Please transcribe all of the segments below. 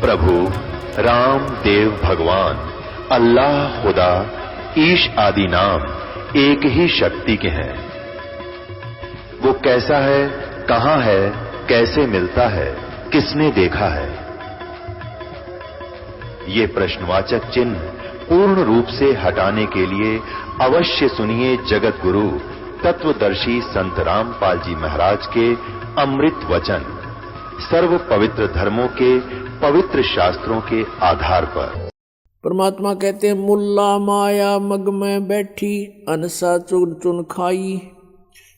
प्रभु राम देव भगवान अल्लाह खुदा ईश आदि नाम एक ही शक्ति के हैं। वो कैसा है, कहां है, कैसे मिलता है, किसने देखा है? ये प्रश्नवाचक चिन्ह पूर्ण रूप से हटाने के लिए अवश्य सुनिए जगत गुरु तत्वदर्शी संत रामपाल जी महाराज के अमृत वचन, सर्व पवित्र धर्मों के पवित्र शास्त्रों के आधार पर। परमात्मा कहते हैं, मुल्ला माया मग में बैठी अनसा चुन चुन खाई,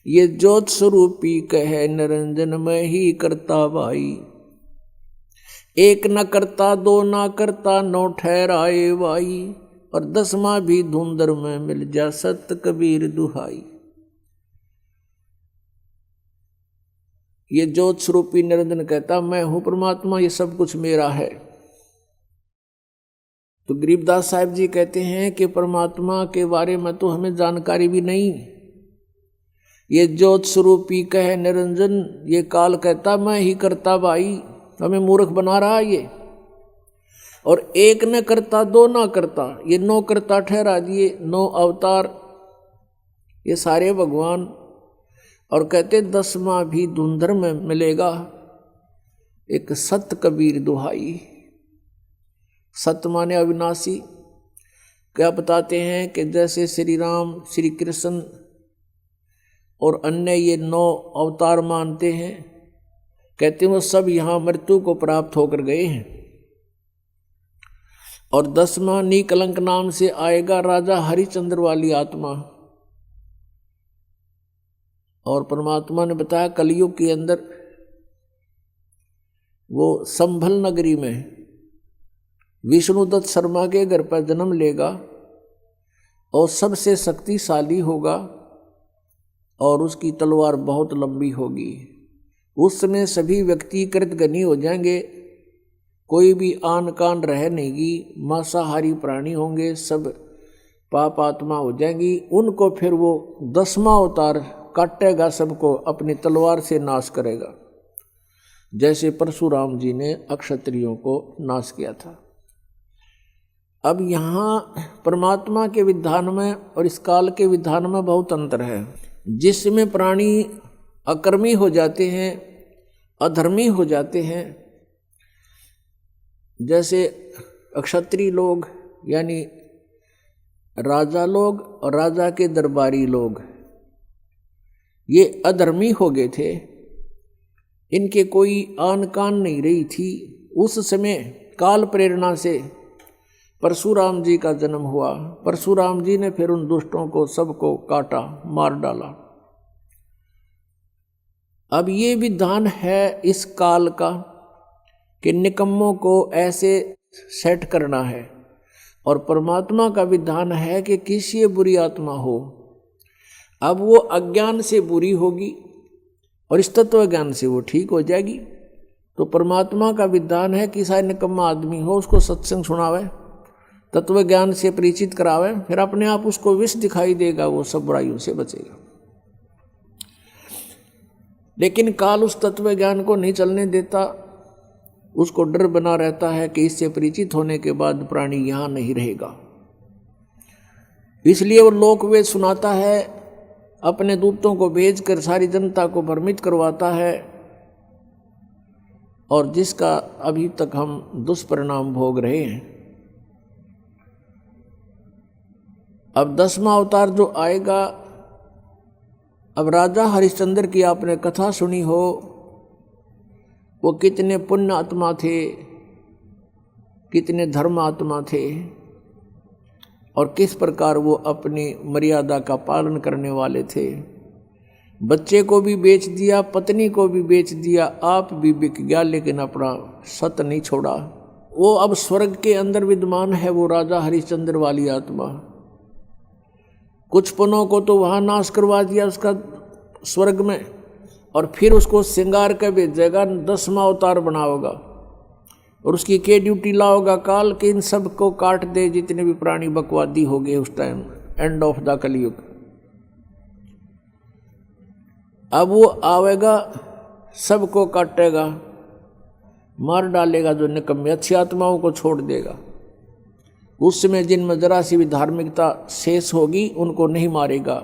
ये ज्योत स्वरूपी कहे निरंजन में ही करता भाई। एक न करता दो न करता नौ ठहराए भाई, और 10वां भी धुंधर में मिल जा सत कबीर दुहाई। ये ज्योत स्वरूपी निरंजन कहता, मैं हूं परमात्मा, ये सब कुछ मेरा है। तो गरीबदास साहिब जी कहते हैं कि परमात्मा के बारे में तो हमें जानकारी भी नहीं। ये ज्योत स्वरूपी कहे निरंजन, ये काल कहता मैं ही करता भाई, हमें मूर्ख बना रहा ये। और एक न करता दो न करता, ये 9 करता ठहरा दिए, 9 अवतार ये सारे भगवान। और कहते 10वां भी धुंधर में मिलेगा, एक सत कबीर दुहाई। सत माने अविनाशी। क्या बताते हैं कि जैसे श्री राम, श्री कृष्ण और अन्य ये 9 अवतार मानते हैं, कहते हैं वो सब यहां मृत्यु को प्राप्त होकर गए हैं। और 10वां निकलंक नाम से आएगा राजा हरिश्चंद्र वाली आत्मा। और परमात्मा ने बताया कलयुग के अंदर वो संभल नगरी में विष्णुदत्त शर्मा के घर पर जन्म लेगा और सबसे शक्तिशाली होगा और उसकी तलवार बहुत लंबी होगी। उस समय सभी व्यक्ति कृतघ्नी हो जाएंगे, कोई भी आन कान रह नहीं, मांसाहारी प्राणी होंगे, सब पाप आत्मा हो जाएंगी। उनको फिर वो 10वां अवतार काटेगा, सबको अपनी तलवार से नाश करेगा, जैसे परशुराम जी ने अक्षत्रियों को नाश किया था। अब यहाँ परमात्मा के विधान में और इस काल के विधान में बहुत अंतर है। जिसमें प्राणी अकर्मी हो जाते हैं, अधर्मी हो जाते हैं, जैसे अक्षत्रिय लोग यानी राजा लोग और राजा के दरबारी लोग, ये अधर्मी हो गए थे, इनके कोई आन कान नहीं रही थी। उस समय काल प्रेरणा से परशुराम जी का जन्म हुआ। परशुराम जी ने फिर उन दुष्टों को सबको काटा, मार डाला। अब ये विधान है इस काल का कि निकम्मों को ऐसे सेट करना है, और परमात्मा का विधान है कि किसी बुरी आत्मा हो, अब वो अज्ञान से बुरी होगी और इस तत्व ज्ञान से वो ठीक हो जाएगी। तो परमात्मा का विधान है कि शायद निकम्मा आदमी हो, उसको सत्संग सुनावे, तत्व ज्ञान से परिचित करावे, फिर अपने आप उसको विष दिखाई देगा, वो सब बुराइयों से बचेगा। लेकिन काल उस तत्व ज्ञान को नहीं चलने देता, उसको डर बना रहता है कि इससे परिचित होने के बाद प्राणी यहाँ नहीं रहेगा। इसलिए वो लोकवेद सुनाता है, अपने दूतों को भेजकर सारी जनता को भ्रमित करवाता है, और जिसका अभी तक हम दुष्परिणाम भोग रहे हैं। अब 10वां अवतार जो आएगा, अब राजा हरिश्चंद्र की आपने कथा सुनी हो, वो कितने पुण्य आत्मा थे, कितने धर्म आत्मा थे, और किस प्रकार वो अपनी मर्यादा का पालन करने वाले थे। बच्चे को भी बेच दिया, पत्नी को भी बेच दिया, आप भी बिक गया, लेकिन अपना सत नहीं छोड़ा। वो अब स्वर्ग के अंदर विद्यमान है, वो राजा हरिश्चंद्र वाली आत्मा। कुछ पुनों को तो वहाँ नाश करवा दिया उसका स्वर्ग में, और फिर उसको श्रृंगार कर भेजेगा, 10वां अवतार बनाओगा, और उसकी के ड्यूटी लाओगा काल के इन सब को काट दे, जितने भी प्राणी बकवादी हो गए उस टाइम, एंड ऑफ द कलयुग। अब वो आवेगा, सबको काटेगा, मार डालेगा, जो निकम्मे अच्छी आत्माओं को छोड़ देगा। उस समय जिनमें जरा सी भी धार्मिकता शेष होगी उनको नहीं मारेगा।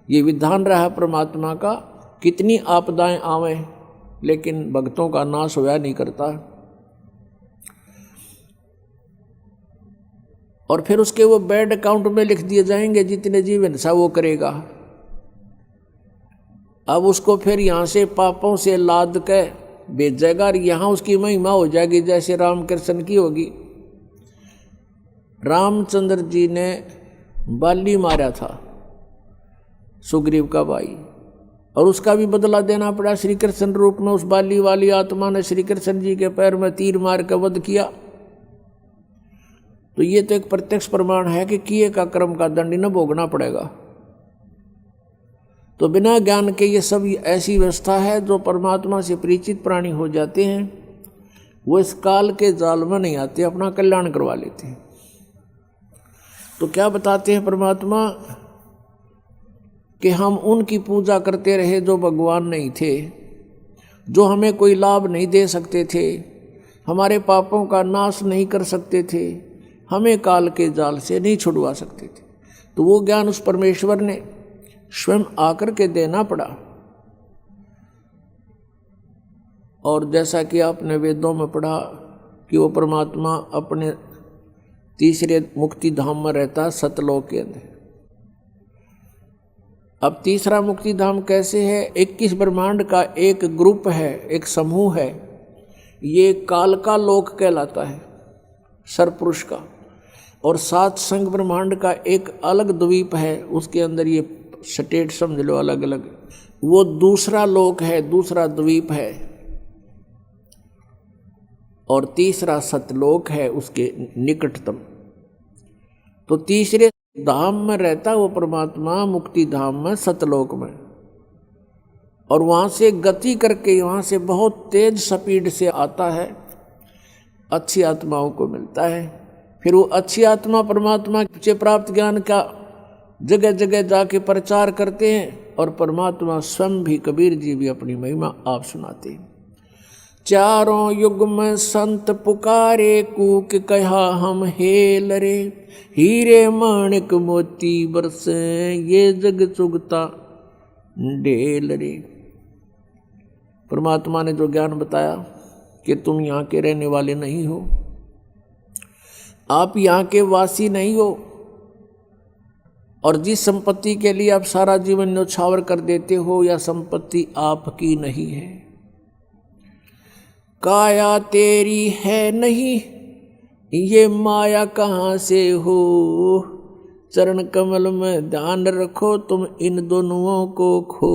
ये विधान रहा परमात्मा का, कितनी आपदाएं आवें लेकिन भक्तों का नाश होया नहीं करता। और फिर उसके वो बैड अकाउंट में लिख दिए जाएंगे, जितने जीवन सा वो करेगा। अब उसको फिर यहाँ से पापों से लाद के भेजेगा और यहाँ उसकी महिमा हो जाएगी जैसे रामकृष्ण की होगी। रामचंद्र जी ने बाली मारा था, सुग्रीव का भाई, और उसका भी बदला देना पड़ा श्री कृष्ण रूप में। उस बाली वाली आत्मा ने श्री कृष्ण जी के पैर में तीर मार कर वध किया। तो ये तो एक प्रत्यक्ष प्रमाण है कि किए का कर्म का दंड न भोगना पड़ेगा। तो बिना ज्ञान के ये सब ऐसी व्यवस्था है, जो परमात्मा से परिचित प्राणी हो जाते हैं वो इस काल के जाल में नहीं आते, अपना कल्याण करवा लेते हैं। तो क्या बताते हैं परमात्मा कि हम उनकी पूजा करते रहे जो भगवान नहीं थे, जो हमें कोई लाभ नहीं दे सकते थे, हमारे पापों का नाश नहीं कर सकते थे, हमें काल के जाल से नहीं छुड़वा सकते थे। तो वो ज्ञान उस परमेश्वर ने स्वयं आकर के देना पड़ा। और जैसा कि आपने वेदों में पढ़ा कि वो परमात्मा अपने तीसरे मुक्ति धाम में रहता, सतलोक के अंदर। अब तीसरा मुक्ति धाम कैसे है? 21 ब्रह्मांड का एक ग्रुप है, एक समूह है। ये काल का लोक कहलाता है, सरपुरुष का। और 7 संग ब्रह्मांड का एक अलग द्वीप है, उसके अंदर ये स्टेट समझ लो अलग अलग, वो दूसरा लोक है, दूसरा द्वीप है। और तीसरा सतलोक है उसके निकटतम। तो तीसरे धाम में रहता वो परमात्मा, मुक्ति धाम में, सतलोक में। और वहाँ से गति करके, वहाँ से बहुत तेज स्पीड से आता है, अच्छी आत्माओं को मिलता है। फिर वो अच्छी आत्मा परमात्मा से प्राप्त ज्ञान का जगह जगह जाके प्रचार करते हैं। और परमात्मा स्वयं भी, कबीर जी भी अपनी महिमा आप सुनाते हैं। चारों युग में संत पुकारे, कूक कहा हम हेल रे, हीरे माणिक मोती बरसे, ये जग चुगता ढेल रे। परमात्मा ने जो ज्ञान बताया कि तुम यहाँ के रहने वाले नहीं हो, आप यहाँ के वासी नहीं हो, और जिस संपत्ति के लिए आप सारा जीवन न्यौछावर कर देते हो, या संपत्ति आपकी नहीं है। काया तेरी है नहीं, ये माया कहाँ से हो, चरण कमल में ध्यान रखो, तुम इन दोनों को खो।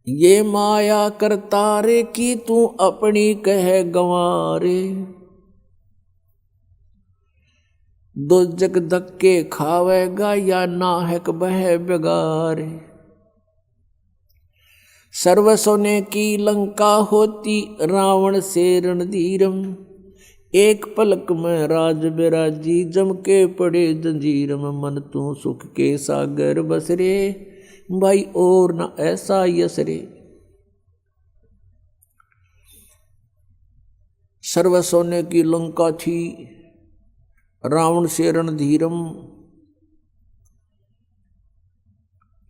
ये माया करतारे की तू अपनी कह गंवारे, दो जग धक्के खावेगा या नाहक बह बेगारे। सर्व सोने की लंका होती रावण से रणधीरम, एक पलक में राज बिराजी जम के पड़े जंजीरम। मन तू सुख के सागर बसरे, भाई और न ऐसा यसरे। सर्व सोने की लंका थी, रावण से रणधीरम,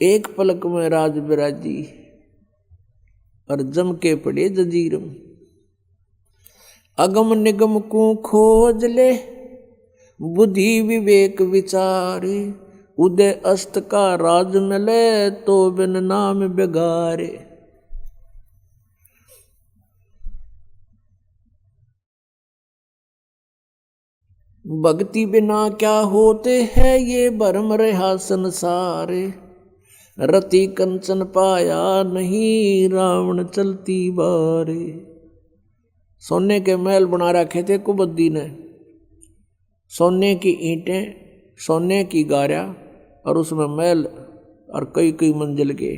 एक पलक में राज बिराजी और जम के पड़े जंजीरम। अगम निगम को खोज ले, बुद्धि विवेक विचारे, उदय अस्त का राज मिले, तो बिन नाम बेगारे। भक्ति बिना क्या होते हैं, ये भरम रहा संसारे। रति कंचन पाया नहीं, रावण चलती बारे। सोने के महल बना रखे थे कुबद्दी ने, सोने की ईंटें, सोने की गारा, और उसमें महल और कई कई मंजिल के।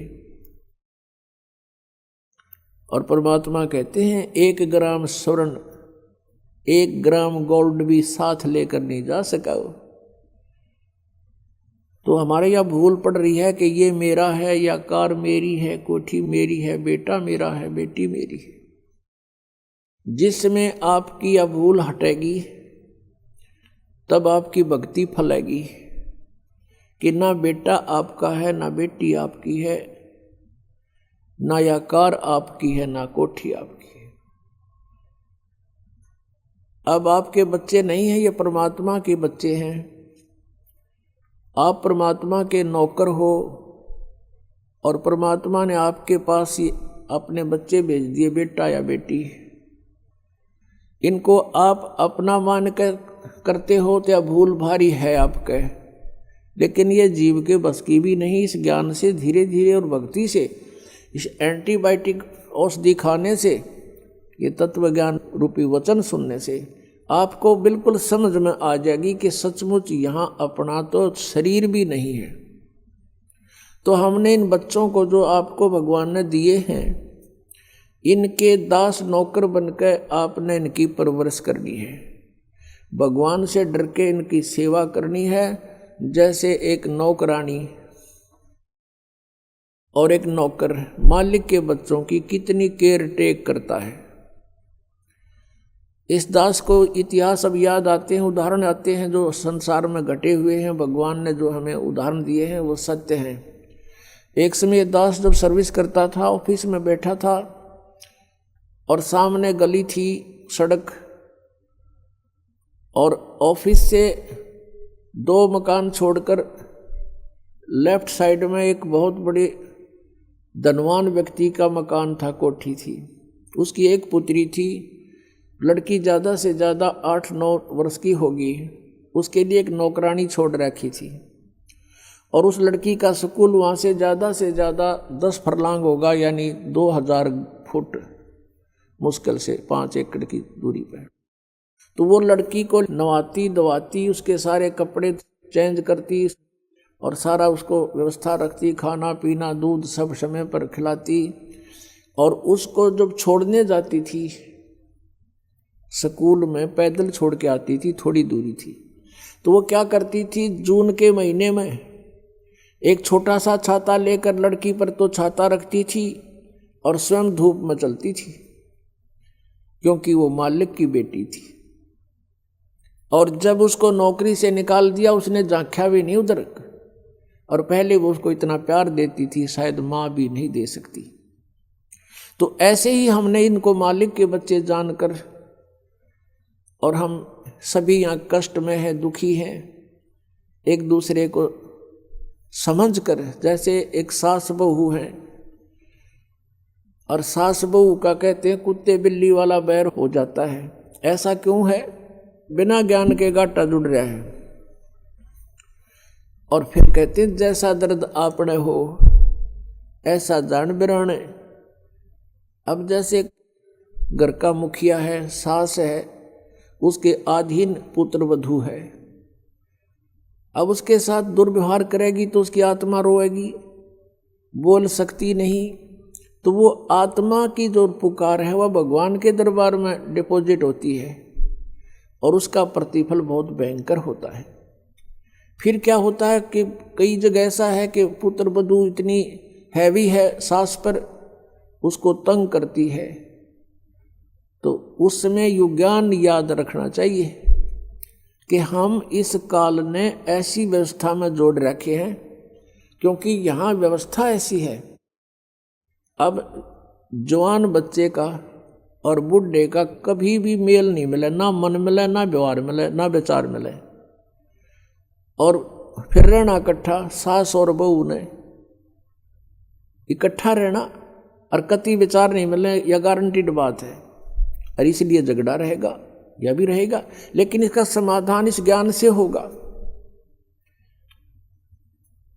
और परमात्मा कहते हैं 1 ग्राम स्वर्ण, 1 ग्राम गोल्ड भी साथ लेकर नहीं जा सका वो। तो हमारे यहाँ भूल पड़ रही है कि ये मेरा है या कार मेरी है, कोठी मेरी है, बेटा मेरा है, बेटी मेरी है। जिसमें आपकी यह भूल हटेगी तब आपकी भक्ति फलेगी कि ना बेटा आपका है, ना बेटी आपकी है, ना यह कार आपकी है, ना कोठी आपकी है। अब आपके बच्चे नहीं हैं, ये परमात्मा के बच्चे हैं। आप परमात्मा के नौकर हो और परमात्मा ने आपके पास ही अपने बच्चे भेज दिए, बेटा या बेटी। इनको आप अपना मान कर करते हो तो भूल भारी है आपके, लेकिन ये जीव के बस की भी नहीं। इस ज्ञान से धीरे धीरे और भक्ति से, इस एंटीबायोटिक औषधि खाने से, ये तत्व ज्ञान रूपी वचन सुनने से आपको बिल्कुल समझ में आ जाएगी कि सचमुच यहाँ अपना तो शरीर भी नहीं है। तो हमने इन बच्चों को जो आपको भगवान ने दिए हैं, इनके दास नौकर बनकर आपने इनकी परवरिश करनी है। भगवान से डर के इनकी सेवा करनी है, जैसे एक नौकरानी और एक नौकर मालिक के बच्चों की कितनी केयर टेक करता है। इस दास को इतिहास अब याद आते हैं, उदाहरण आते हैं जो संसार में घटे हुए हैं। भगवान ने जो हमें उदाहरण दिए हैं वो सत्य हैं। एक समय दास जब सर्विस करता था, ऑफिस में बैठा था और सामने गली थी, सड़क, और ऑफिस से 2 मकान छोड़कर लेफ्ट साइड में एक बहुत बड़े धनवान व्यक्ति का मकान था, कोठी थी। उसकी एक पुत्री थी, लड़की ज़्यादा से ज़्यादा 8-9 वर्ष की होगी। उसके लिए एक नौकरानी छोड़ रखी थी और उस लड़की का स्कूल वहाँ से ज़्यादा 10 फरलांग होगा, यानी 2000 फुट मुश्किल से 5 एकड़ की दूरी पर। तो वो लड़की को नवाती धवाती, उसके सारे कपड़े चेंज करती और सारा उसको व्यवस्था रखती, खाना पीना दूध सब समय पर खिलाती। और उसको जब छोड़ने जाती थी स्कूल में, पैदल छोड़ के आती थी, थोड़ी दूरी थी, तो वो क्या करती थी, जून के महीने में एक छोटा सा छाता लेकर लड़की पर तो छाता रखती थी और स्वयं धूप में चलती थी, क्योंकि वो मालिक की बेटी थी। और जब उसको नौकरी से निकाल दिया, उसने झांका भी नहीं उधर, और पहले वो उसको इतना प्यार देती थी, शायद माँ भी नहीं दे सकती। तो ऐसे ही हमने इनको मालिक के बच्चे जानकर, और हम सभी यहाँ कष्ट में हैं, दुखी हैं, एक दूसरे को समझकर, जैसे एक सास बहू है और सास बहू का कहते हैं कुत्ते बिल्ली वाला बैर हो जाता है। ऐसा क्यों है? बिना ज्ञान के गाटा जुड़ रहा है। और फिर कहते हैं जैसा दर्द आपने हो ऐसा जान बिराने। अब जैसे घर का मुखिया है, सास है, उसके अधीन पुत्र वधू है, अब उसके साथ दुर्व्यवहार करेगी तो उसकी आत्मा रोएगी, बोल सकती नहीं। तो वो आत्मा की जो पुकार है वह भगवान के दरबार में डिपॉजिट होती है और उसका प्रतिफल बहुत भयंकर होता है। फिर क्या होता है कि कई जगह ऐसा है कि पुत्र वधू इतनी हैवी है सास पर, उसको तंग करती है। तो उस समय ये ज्ञान याद रखना चाहिए कि हम इस काल ने ऐसी व्यवस्था में जोड़ रखे हैं, क्योंकि यहाँ व्यवस्था ऐसी है। अब जवान बच्चे का और बुढ़े का कभी भी मेल नहीं मिले, ना मन मिले, ना व्यवहार मिले, ना विचार मिले, और फिर रहना इकट्ठा, सास और बहू ने इकट्ठा रहना और कति विचार नहीं मिले, यह गारंटीड बात है। और इसलिए झगड़ा रहेगा, यह भी रहेगा, लेकिन इसका समाधान इस ज्ञान से होगा।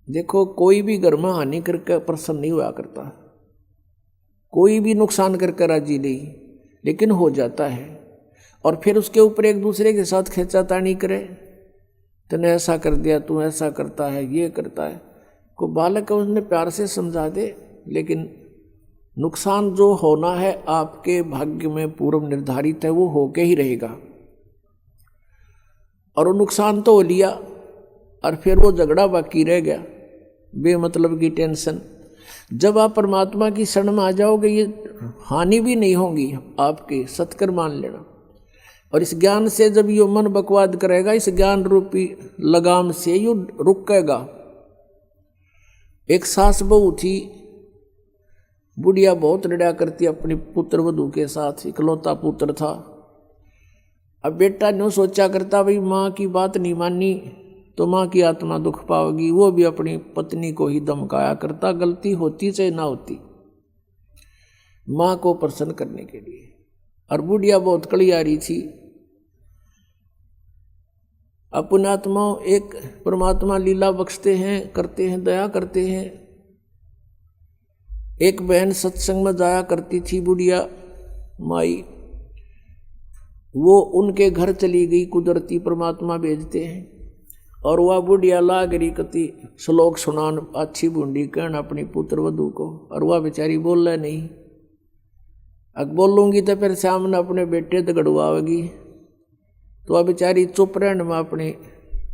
देखो, कोई भी घर में हानि करके प्रसन्न नहीं हुआ करता, कोई भी नुकसान करके राजी नहीं, लेकिन हो जाता है। और फिर उसके ऊपर एक दूसरे के साथ खींचातानी करे, तूने ऐसा कर दिया, तू ऐसा करता है, ये करता है। को बालक को उसने प्यार से समझा दे, लेकिन नुकसान जो होना है आपके भाग्य में पूर्व निर्धारित है, वो होके ही रहेगा। और वो नुकसान तो हो लिया, और फिर वो झगड़ा बाकी रह गया, बेमतलब की टेंशन। जब आप परमात्मा की शरण में आ जाओगे ये हानि भी नहीं होगी आपकी, सत्कर मान लेना। और इस ज्ञान से जब यो मन बकवाद करेगा, इस ज्ञान रूपी लगाम से यो रुकेगा। एक सास बहू थी, बुढ़िया बहुत लड़ा करती अपनी पुत्र वधू के साथ, इकलौता पुत्र था। अब बेटा न्यू सोचा करता भाई माँ की बात नहीं मानी तो माँ की आत्मा दुख पाओगी, वो भी अपनी पत्नी को ही धमकाया करता, गलती होती चाहे ना होती, माँ को प्रसन्न करने के लिए। और बुढ़िया बहुत कलियारी थी। अपने आत्मा एक परमात्मा लीला बख्शते हैं, करते हैं, दया करते हैं। एक बहन सत्संग में जाया करती थी बुढ़िया माई, वो उनके घर चली गई, कुदरती परमात्मा भेजते हैं। और वह बुढ़िया लागरी कति श्लोक सुनान अच्छी बूंदी कहन अपनी पुत्र वधू को, और वह बेचारी बोल रहा नहीं। अब बोलूंगी तो फिर सामने अपने बेटे दगड़वाएगी, तो वह बेचारी चुप रहने में अपनी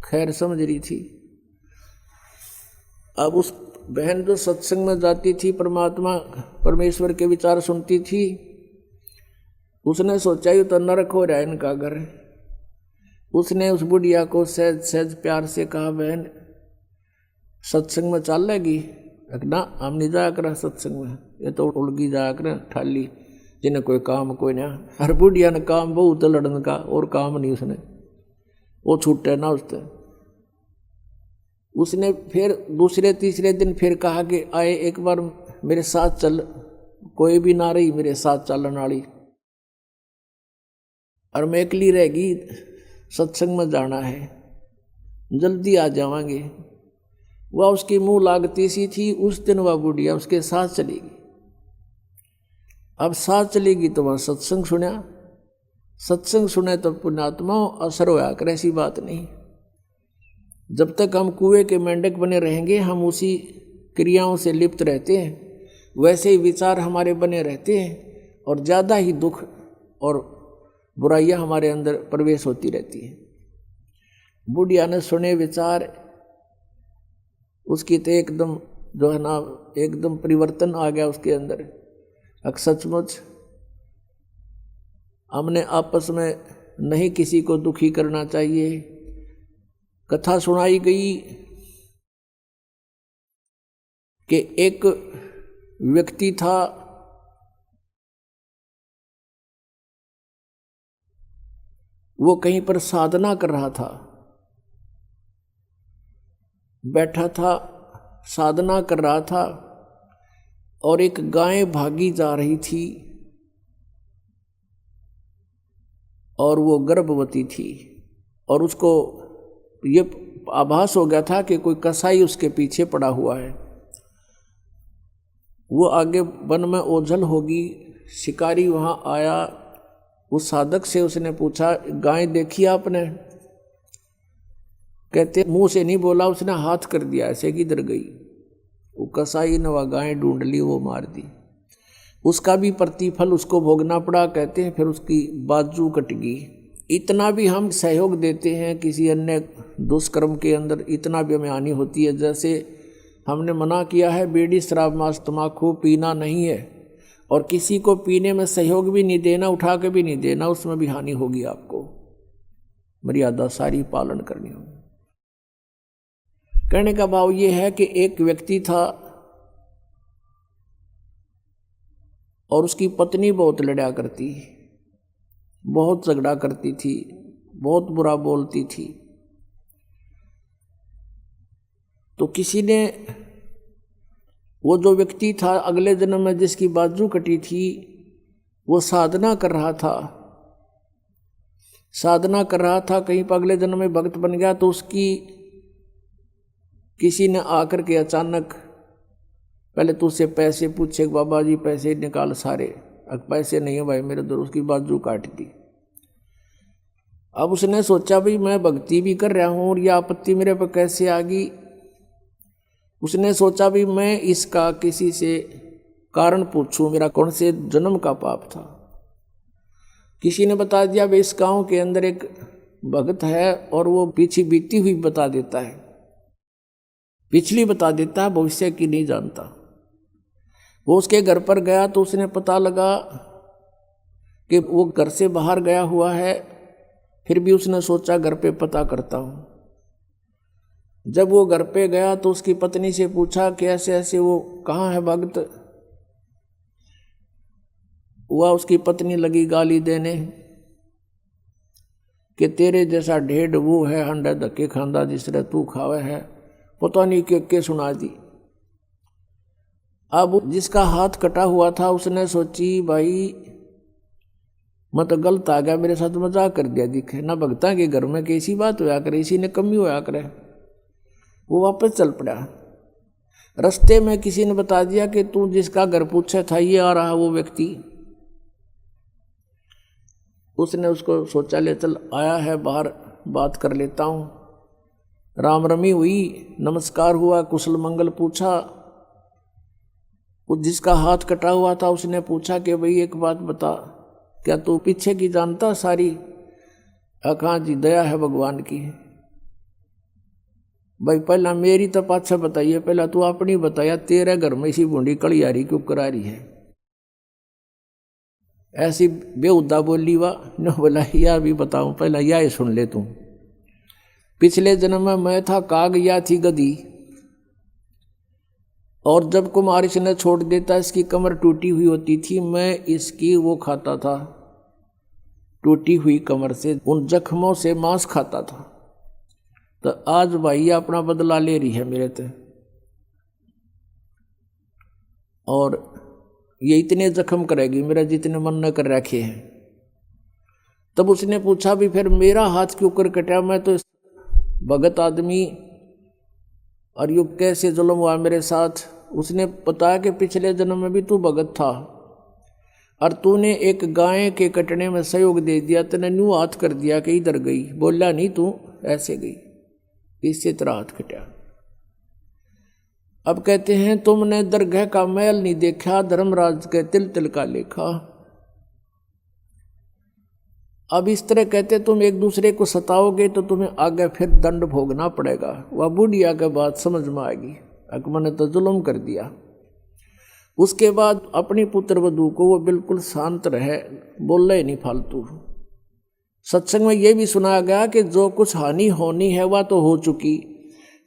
खैर समझ रही थी। अब उस बहन जो सत्संग में जाती थी, परमात्मा परमेश्वर के विचार सुनती थी, उसने सोचा ये तो नरक हो रहा है इनका घर। उसने उस बुढ़िया को सहज सहज प्यार से कहा, बहन सत्संग में चल लेगी? ना हम नहीं जाया करें सत्संग में, ये तो उड़गी जाया करें ठाली, जिन्हें कोई काम कोई ना। हर बुढ़िया ने काम बहुत लड़ने का, और काम नहीं उसने, वो छूटे ना उससे। उसने फिर दूसरे तीसरे दिन फिर कहा कि आए एक बार मेरे साथ चल, कोई भी ना रही मेरे साथ चलने वाली, और मैं अकेली रहेगी, सत्संग में जाना है, जल्दी आ जावांगे। वह उसकी मुंह लागती सी थी। उस दिन वह बुढ़िया उसके साथ चलेगी। अब साथ चलेगी तो वह सत्संग सुना, सत्संग सुने तो पुण्यात्मा असर होया कर, ऐसी बात नहीं। जब तक हम कुएं के मेंढक बने रहेंगे, हम उसी क्रियाओं से लिप्त रहते हैं, वैसे ही विचार हमारे बने रहते हैं, और ज़्यादा ही दुख और बुराइयां हमारे अंदर प्रवेश होती रहती है। बुढ़िया ने सुने विचार, उसकी तो एकदम जो है ना एकदम परिवर्तन आ गया उसके अंदर। अब सचमुच हमने आपस में नहीं किसी को दुखी करना चाहिए। कथा सुनाई गई कि एक व्यक्ति था, वो कहीं पर साधना कर रहा था, बैठा था, साधना कर रहा था, और एक गाय भागी जा रही थी, और वो गर्भवती थी, और उसको ये आभास हो गया था कि कोई कसाई उसके पीछे पड़ा हुआ है। वो आगे वन में ओझल होगी, शिकारी वहाँ आया। उस साधक से उसने पूछा, गाय देखी आपने? कहते मुंह से नहीं बोला, उसने हाथ कर दिया, ऐसे किधर गई? वो कसाई ने वह गाय ढूंढ ली, वो मार दी। उसका भी प्रतिफल उसको भोगना पड़ा। कहते हैं फिर उसकी बाजू कट गई। इतना भी हम सहयोग देते हैं किसी अन्य दुष्कर्म के अंदर, इतना भी हमें हानि होती है। जैसे हमने मना किया है बीड़ी शराब मांस तम्बाकू पीना नहीं है, और किसी को पीने में सहयोग भी नहीं देना, उठा के भी नहीं देना, उसमें भी हानि होगी। आपको मर्यादा सारी पालन करनी होगी। कहने का भाव ये है कि एक व्यक्ति था और उसकी पत्नी बहुत लड़ा करती, बहुत झगड़ा करती थी, बहुत बुरा बोलती थी। तो किसी ने, वो जो व्यक्ति था अगले जन्म में जिसकी बाजू कटी थी, वो साधना कर रहा था, साधना कर रहा था, कहीं पर अगले जन्म में भक्त बन गया। तो उसकी किसी ने आकर के अचानक पहले तो उससे पैसे पूछे, बाबा जी पैसे निकाल सारे। अब पैसे नहीं है भाई मेरे दर, उसकी बाजू काट दी। अब उसने सोचा भाई मैं भक्ति भी कर रहा हूँ और यह आपत्ति मेरे पर कैसे आ गई। उसने सोचा भी मैं इसका किसी से कारण पूछूं, मेरा कौन से जन्म का पाप था। किसी ने बता दिया भाई इस गांव के अंदर एक भक्त है और वो पीछे बीती हुई बता देता है। पिछली बता देता है, भविष्य की नहीं जानता। वो उसके घर पर गया तो उसने पता लगा कि वो घर से बाहर गया हुआ है। फिर भी उसने सोचा घर पे पता करता हूँ। जब वो घर पे गया तो उसकी पत्नी से पूछा कि ऐसे ऐसे वो कहाँ है भगत। हुआ उसकी पत्नी लगी गाली देने कि तेरे जैसा ढेड वो है, हंडा धक्के खांदा जिसरे तू खावे है, पता नहीं के सुना दी। अब जिसका हाथ कटा हुआ था उसने सोची भाई मैं तो गलत आ गया, मेरे साथ मजाक कर दिया दिखे ना, भगता के घर में कैसी बात होया करे, इसी ने कमी होया करे। वो वापस चल पड़ा। रास्ते में किसी ने बता दिया कि तू जिसका घर पूछा था ये आ रहा वो व्यक्ति। उसने उसको शौचालय ले चल आया है, बाहर बात कर लेता हूँ। राम रमी हुई, नमस्कार हुआ, कुशल मंगल पूछा। उस जिसका हाथ कटा हुआ था उसने पूछा कि भाई एक बात बता, क्या तू पीछे की जानता सारी? कहाँ जी, दया है भगवान की। भाई पहला मेरी तो पाछा बताइए, पहला तू अपनी बताया, तेरे घर में इसी बूंदी कलियारी क्यों करा रही है? ऐसी बेहुदा बोली वाह न बोला, यह भी बताऊं, पहला यह सुन ले तू। पिछले जन्म में मैं था काग, या थी गधी, और जब कुमार इसने छोड़ देता इसकी कमर टूटी हुई होती थी, मैं इसकी वो खाता था, टूटी हुई कमर से उन जख्मों से मांस खाता था। तो आज भाई अपना बदला ले रही है मेरे ते, और ये इतने जख्म करेगी मेरा जितने मन न कर रखे हैं। तब उसने पूछा भी फिर मेरा हाथ क्यों कर कटा, मैं तो भगत आदमी, और यू कैसे जुल्म हुआ मेरे साथ? उसने बताया कि पिछले जन्म में भी तू भगत था और तूने एक गाय के कटने में सहयोग दे दिया, तूने न्यू हाथ कर दिया कि इधर गई, बोला नहीं तू ऐसे गई, इससे तेरा हाथ कटा। अब कहते हैं तुमने दरगाह का महल नहीं देखा, धर्मराज के तिल तिल का लेखा। अब इस तरह कहते तुम एक दूसरे को सताओगे तो तुम्हें आगे फिर दंड भोगना पड़ेगा। वह बुढ़िया के बात समझ में आएगी, अकबर ने तो जुल्म कर दिया। उसके बाद अपनी पुत्र वधू को वो बिल्कुल शांत रहे, बोले नहीं फालतू। सत्संग में ये भी सुनाया गया कि जो कुछ हानि होनी है वह तो हो चुकी,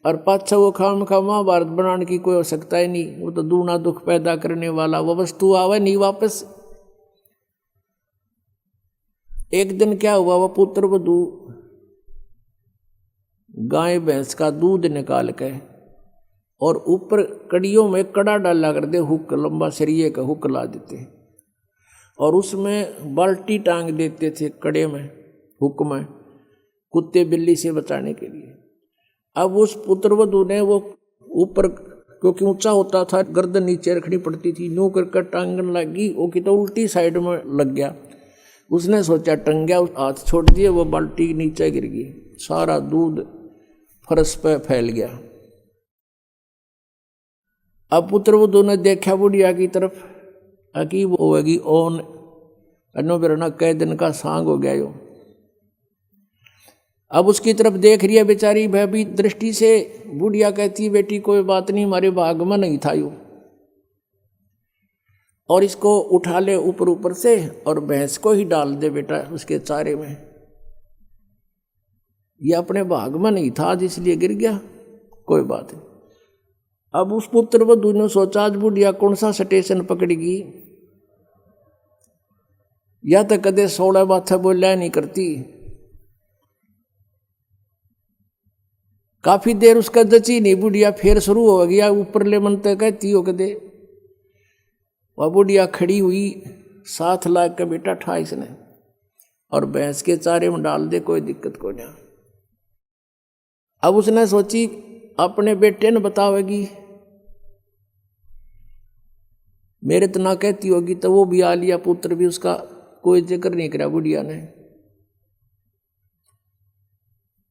और पाछा वो खाम खा महाभारत बनाने की कोई आवश्यकता ही नहीं। वो तो दूना दुख पैदा करने वाला वो वस्तु आवे नहीं वापस। एक दिन क्या हुआ, वह पुत्र वधू गाय भैंस का दूध निकाल के और ऊपर कड़ियों में कड़ा डाला कर दे, हुक लंबा सरिये का हुक ला देते, और उसमें बाल्टी टांग देते थे कड़े में, हुक में, कुत्ते बिल्ली से बचाने के लिए। अब उस पुत्रवधू ने वो ऊपर, क्योंकि ऊंचा होता था, गर्दन नीचे रखनी पड़ती थी, यूं करके टांगन लगी, वो की तो उल्टी साइड में लग गया। उसने सोचा टंग गया, हाथ छोड़ दिए, वो बाल्टी नीचे गिर गई, सारा दूध फर्श पे फैल गया। अब पुत्रवधू ने देखा बुढ़िया की तरफ, अकी वो होगी ओन अनो बिरना कई दिन का सांग हो गया यो। अब उसकी तरफ देख रही है बेचारी भयभीत दृष्टि से। बुढ़िया कहती बेटी कोई बात नहीं, हमारे भाग में नहीं था यू, और इसको उठा ले ऊपर ऊपर से और भैंस को ही डाल दे बेटा उसके चारे में। ये अपने भाग में नहीं था इसलिए गिर गया, कोई बात नहीं। अब उस पुत्र वधू ने सोचा आज बुढ़िया कौन सा स्टेशन पकड़ेगी, या तो कदे 16 बात बोलिया नहीं करती। काफी देर उसका जची नहीं, बुढ़िया फिर शुरू हो गया ऊपर ले मन तक कहती हो कदे। वह बुढ़िया खड़ी हुई, 7 लाख का बेटा ठा इसने, और भैंस के चारे में डाल दे, कोई दिक्कत को नहीं। अब उसने सोची अपने बेटे ने बतावेगी, मेरे तो ना कहती होगी, तो वो भी आ लिया, पुत्र भी उसका कोई जिक्र नहीं करा बुढ़िया ने।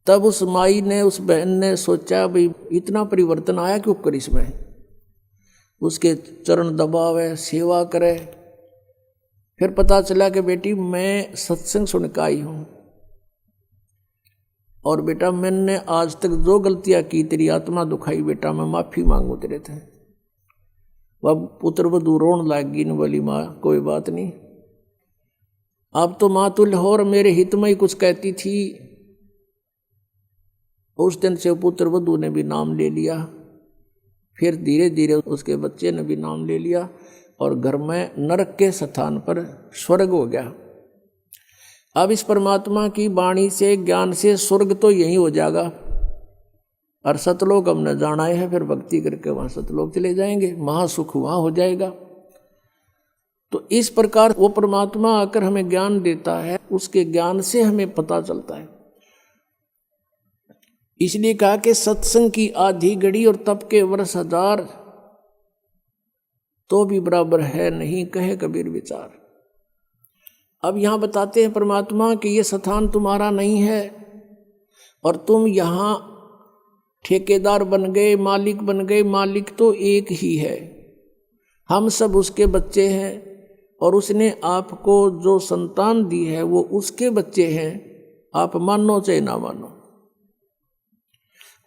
तब उस माई ने, उस बहन ने सोचा भाई इतना परिवर्तन आया क्यों कर इसमें, उसके चरण दबावे, सेवा करे। फिर पता चला कि बेटी मैं सत्संग सुन के आई हूँ, और बेटा मैंने आज तक जो गलतियां की तेरी आत्मा दुखाई बेटा, मैं माफी मांगू तेरे थे। वह पुत्र वधू रोन लागी न बोली माँ कोई बात नहीं, अब तो माँ तुल्य हो और मेरे हित में ही कुछ कहती थी। उस दिन से पुत्र वधू ने भी नाम ले लिया, फिर धीरे धीरे उसके बच्चे ने भी नाम ले लिया और घर में नरक के स्थान पर स्वर्ग हो गया। अब इस परमात्मा की वाणी से ज्ञान से स्वर्ग तो यही हो जाएगा, और सतलोक हमने जाना है, फिर भक्ति करके वहां सतलोक चले जाएंगे, महासुख वहां हो जाएगा। तो इस प्रकार वो परमात्मा आकर हमें ज्ञान देता है, उसके ज्ञान से हमें पता चलता है। इसलिए कहा कि सत्संग की आधी घड़ी और तप के वर्ष 1000 तो भी बराबर है नहीं, कहे कबीर विचार। अब यहां बताते हैं परमात्मा कि ये स्थान तुम्हारा नहीं है और तुम यहां ठेकेदार बन गए, मालिक बन गए। मालिक तो एक ही है, हम सब उसके बच्चे हैं और उसने आपको जो संतान दी है वो उसके बच्चे हैं, आप मानो चाहे ना मानो।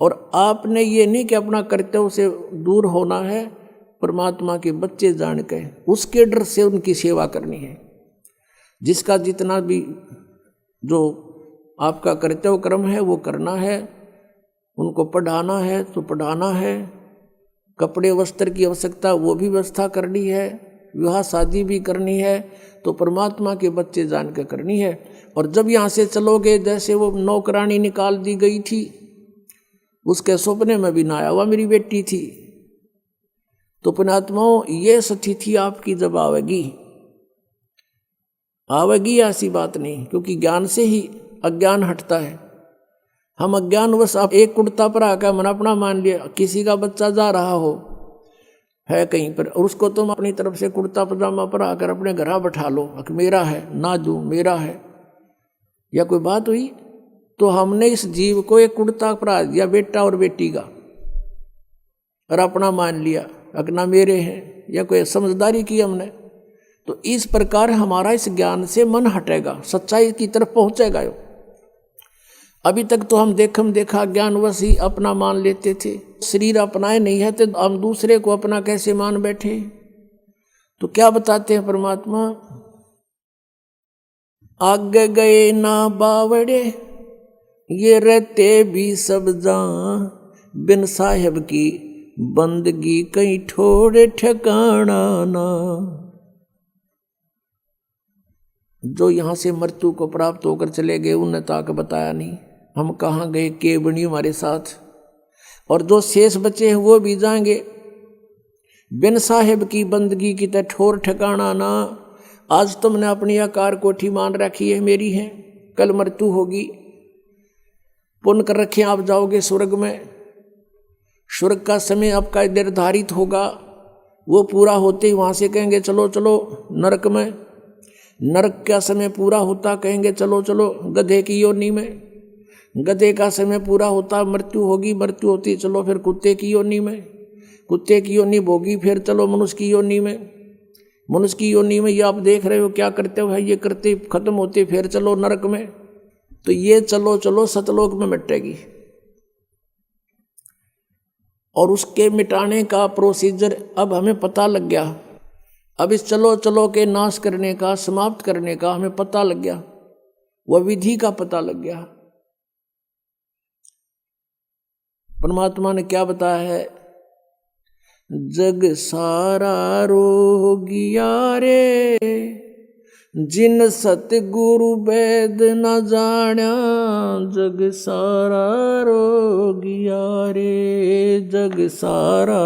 और आपने ये नहीं कि अपना कर्तव्य से दूर होना है, परमात्मा के बच्चे जान के उसके डर से उनकी सेवा करनी है। जिसका जितना भी जो आपका कर्तव्य कर्म है वो करना है, उनको पढ़ाना है तो पढ़ाना है, कपड़े वस्त्र की आवश्यकता वो भी व्यवस्था करनी है, विवाह शादी भी करनी है, तो परमात्मा के बच्चे जान के करनी है। और जब यहाँ से चलोगे, जैसे वो नौकरानी निकाल दी गई थी, उसके सपने में भी ना आया हुआ मेरी बेटी थी, तो पुण्यात्माओं ये स्थिति आपकी जब आवेगी ऐसी बात नहीं, क्योंकि ज्ञान से ही अज्ञान हटता है। हम अज्ञानवश आप एक कुर्ता पर आकर मन अपना मान लिया, किसी का बच्चा जा रहा हो है कहीं पर और उसको तुम अपनी तरफ से कुर्ता पजामा पर आकर अपने घर बैठा लो, मेरा है ना जो मेरा है, या कोई बात हुई? तो हमने इस जीव को एक कुर्ता परा दिया बेटा और बेटी का और अपना मान लिया, अपना मेरे हैं, या कोई समझदारी की हमने। तो इस प्रकार हमारा इस ज्ञान से मन हटेगा, सच्चाई की तरफ पहुंचेगा। अभी तक तो हम देखा ज्ञानवश ही अपना मान लेते थे, शरीर अपनाए नहीं है तो हम दूसरे को अपना कैसे मान बैठे। तो क्या बताते हैं परमात्मा, आगे गए ना बावड़े ये रहते भी सब जान, बिन साहेब की बंदगी कहीं ठोड़े ठिकाना ना। जो यहां से मृत्यु को प्राप्त होकर चले गए उन्हें ताक बताया नहीं हम कहाँ गए, के बनी हमारे साथ। और जो शेष बचे हैं वो भी जाएंगे, बिन साहेब की बंदगी की तो ठोर ठिकाना ना। आज तुमने अपनी आकार कोठी मान रखी है मेरी है, कल मृत्यु होगी, पुण्य कर रखे आप जाओगे स्वर्ग में। स्वर्ग का समय आपका निर्धारित होगा, वो पूरा होते ही वहां से कहेंगे चलो चलो नरक में। नरक का समय पूरा होता कहेंगे चलो चलो गधे की योनि में। गधे का समय पूरा होता मृत्यु होगी, मृत्यु होती चलो फिर कुत्ते की योनि में। कुत्ते की योनि भोगी फिर चलो मनुष्य की योनि में। मनुष्य की योनि में ये आप देख रहे हो क्या करते हो, ये करते खत्म होते फिर चलो नरक में। तो ये चलो चलो सतलोक में मिटेगी। और उसके मिटाने का प्रोसीजर अब हमें पता लग गया। अब इस चलो चलो के नाश करने का, समाप्त करने का हमें पता लग गया, वह विधि का पता लग गया। परमात्मा ने क्या बताया है, जग सारा रोगिया रे जिन सतगुरु वेद न जाण्या। जग सारा रोगिया रे, जग सारा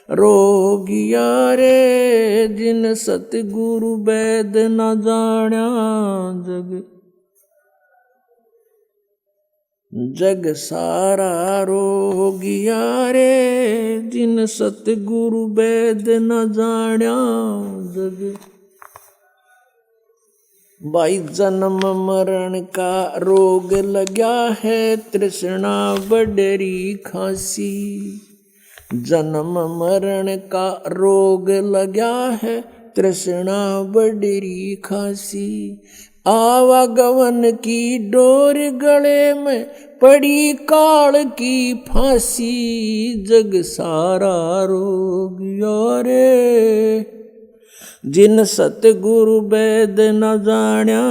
रोगिया रे जिन सतगुरु वेद न जाण्या। जग सारा रोगिया रे जिन सतगुरु वेद न जाण्या। जग भाई जन्म मरण का रोग लग्या है, तृष्णा बडरी खांसी। जन्म मरण का रोग लग्या है, तृष्णा बडरी खांसी। आवागमन की डोर गले में पड़ी काल की फांसी, जग सारा रोग यारे जिन सतगुरु वेद न जाण्या,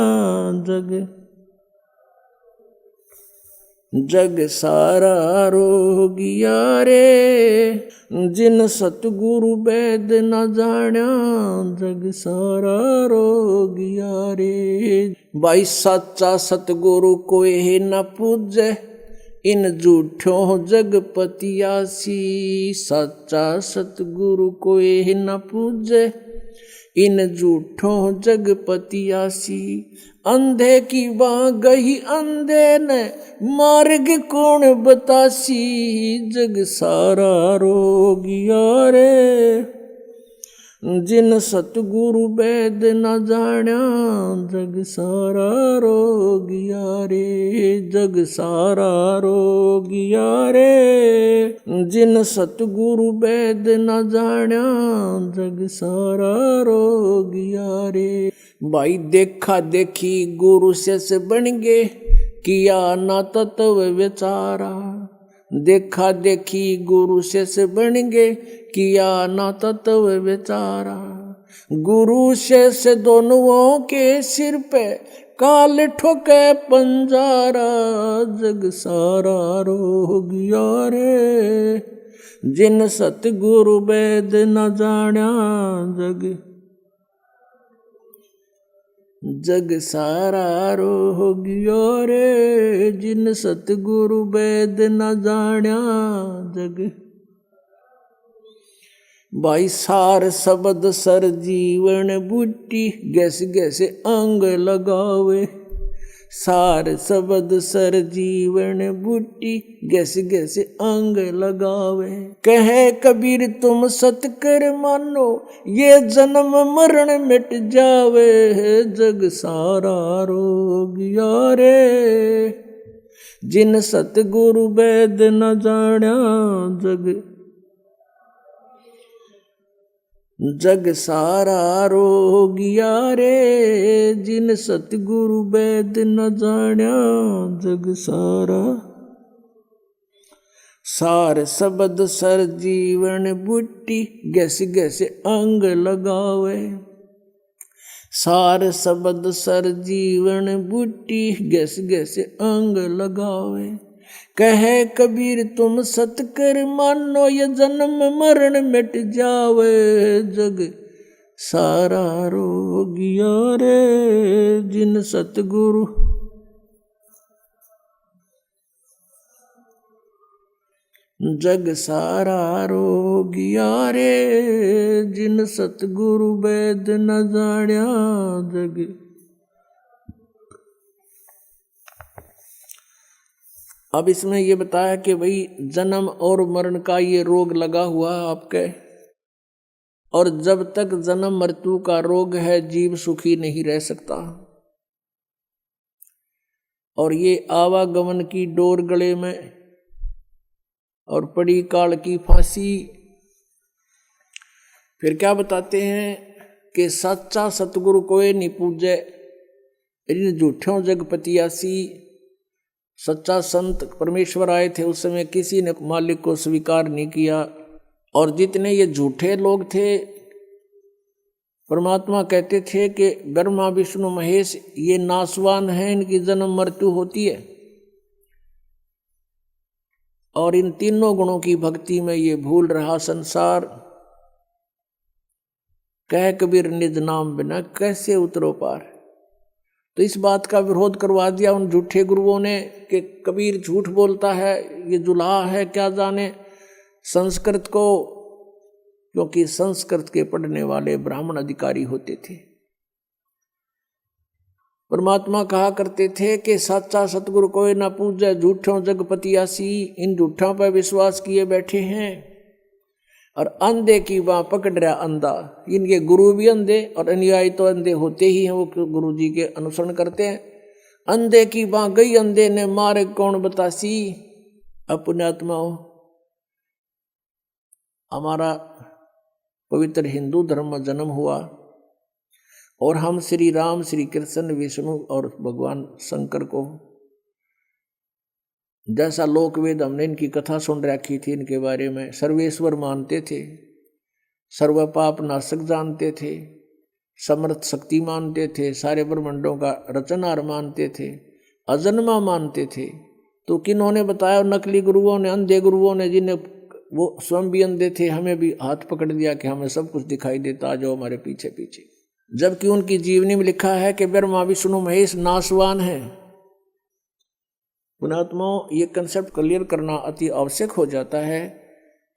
जग सारा रोगिया रे जिन सतगुरु वेद न जाण्या, जग सारा रोगिया रे। भाई सच्चा सतगुरु कोई न पूजे, इन झूठों जगपतियासी। सच्चा सतगुरु कोई न पूजे, इन झूठों जगपतियासी। अंधे की बाँ गही अंधे ने, मार्ग कौन बतासी, जग सारा रोगिया रे जिन सतगुरु वेद न जाण्या, जग सारा रोगिया रे। जग सारा रोगिया रे जिन सतगुरु वेद न जाण्या, जग सारा रोगिया रे। भाई देखा देखी गुरु से बन गे, किया ना तत्व विचारा। देखा देखी गुरु से बन गे, किया ना तत्व विचारा। गुरु से दोनों के सिर पे काल ठोके पंजारा, जग सारा रोगिया रे जिन सतगुरु वेद न जाण्या, जग सारा रोगिया रे जिन सतगुरु वेद न जाण्या, जग। भाई सार शब्द सर जीवन बूटी, गैस गैसे अंग लगावे। सार शब्द सर जीवन बूटी, गैस गैसे अंग लगावे। कहे कबीर तुम सतकर मानो, ये जन्म मरण मिट जावे, जग सारा रोगिया रे जिन सतगुरु वेद न जाण्या, जग सारा रोगिया रे जिन सतगुरु वेद न जाण्या, जग सारा। सार शब्द सर जीवन बूटी, गैस गैसे अंग लगावे। सार शब्द सर जीवन बूटी, गैस गैसे अंग लगावे। कहे कबीर तुम सतकर मानो, ये जन्म मरण मिट जावे, जग सारा रोगिया रे जिन सतगुरु, जग सारा रोगिया रे जिन सतगुरु वेद न जाण्या, जग। अब इसमें ये बताया कि भाई जन्म और मरण का ये रोग लगा हुआ है आपके, और जब तक जन्म मृत्यु का रोग है जीव सुखी नहीं रह सकता। और ये आवागमन की डोर गले में और पड़ी काल की फांसी। फिर क्या बताते हैं कि सच्चा सतगुरु कोई नहीं पूजे, इन झूठों जगपतियासी। सच्चा संत परमेश्वर आए थे उस समय किसी ने मालिक को स्वीकार नहीं किया, और जितने ये झूठे लोग थे परमात्मा कहते थे कि ब्रह्मा विष्णु महेश ये नासवान हैं, इनकी जन्म मृत्यु होती है, और इन तीनों गुणों की भक्ति में ये भूल रहा संसार। कह कबीर निज नाम बिना कैसे उतरो पार। तो इस बात का विरोध करवा दिया उन झूठे गुरुओं ने कि कबीर झूठ बोलता है, ये जुलाहा है, क्या जाने संस्कृत को, क्योंकि संस्कृत के पढ़ने वाले ब्राह्मण अधिकारी होते थे। परमात्मा कहा करते थे कि सच्चा सतगुरु कोई ना पूजे, झूठों जगपतियासी। इन झूठों पर विश्वास किए बैठे हैं, और अंधे की बाँ पकड़ रहा अंधा। इनके गुरु भी अंधे और अनुयायी तो अंधे होते ही हैं, वो गुरु जी के अनुसरण करते हैं। अंधे की बाँ गई अंधे ने, मार्ग कौन बतासी। अपने आत्माओं, हमारा पवित्र हिंदू धर्म में जन्म हुआ और हम श्री राम, श्री कृष्ण, विष्णु और भगवान शंकर को, जैसा लोक वेद हमने इनकी कथा सुन रखी थी, इनके बारे में सर्वेश्वर मानते थे, सर्व पाप नाशक जानते थे, समर्थ शक्ति मानते थे, सारे ब्रह्मांडों का रचनहार मानते थे, अजन्मा मानते थे। तो किन्होंने बताया? नकली गुरुओं ने, अंधे गुरुओं ने, जिन्हें वो स्वयं भी अंधे थे, हमें भी हाथ पकड़ दिया कि हमें सब कुछ दिखाई देता, आ जाओ हमारे पीछे पीछे। जबकि उनकी जीवनी में लिखा है कि ब्रह्मा विष्णु महेश नाशवान है। पुण्यात्माओं, ये कंसेप्ट क्लियर करना अति आवश्यक हो जाता है,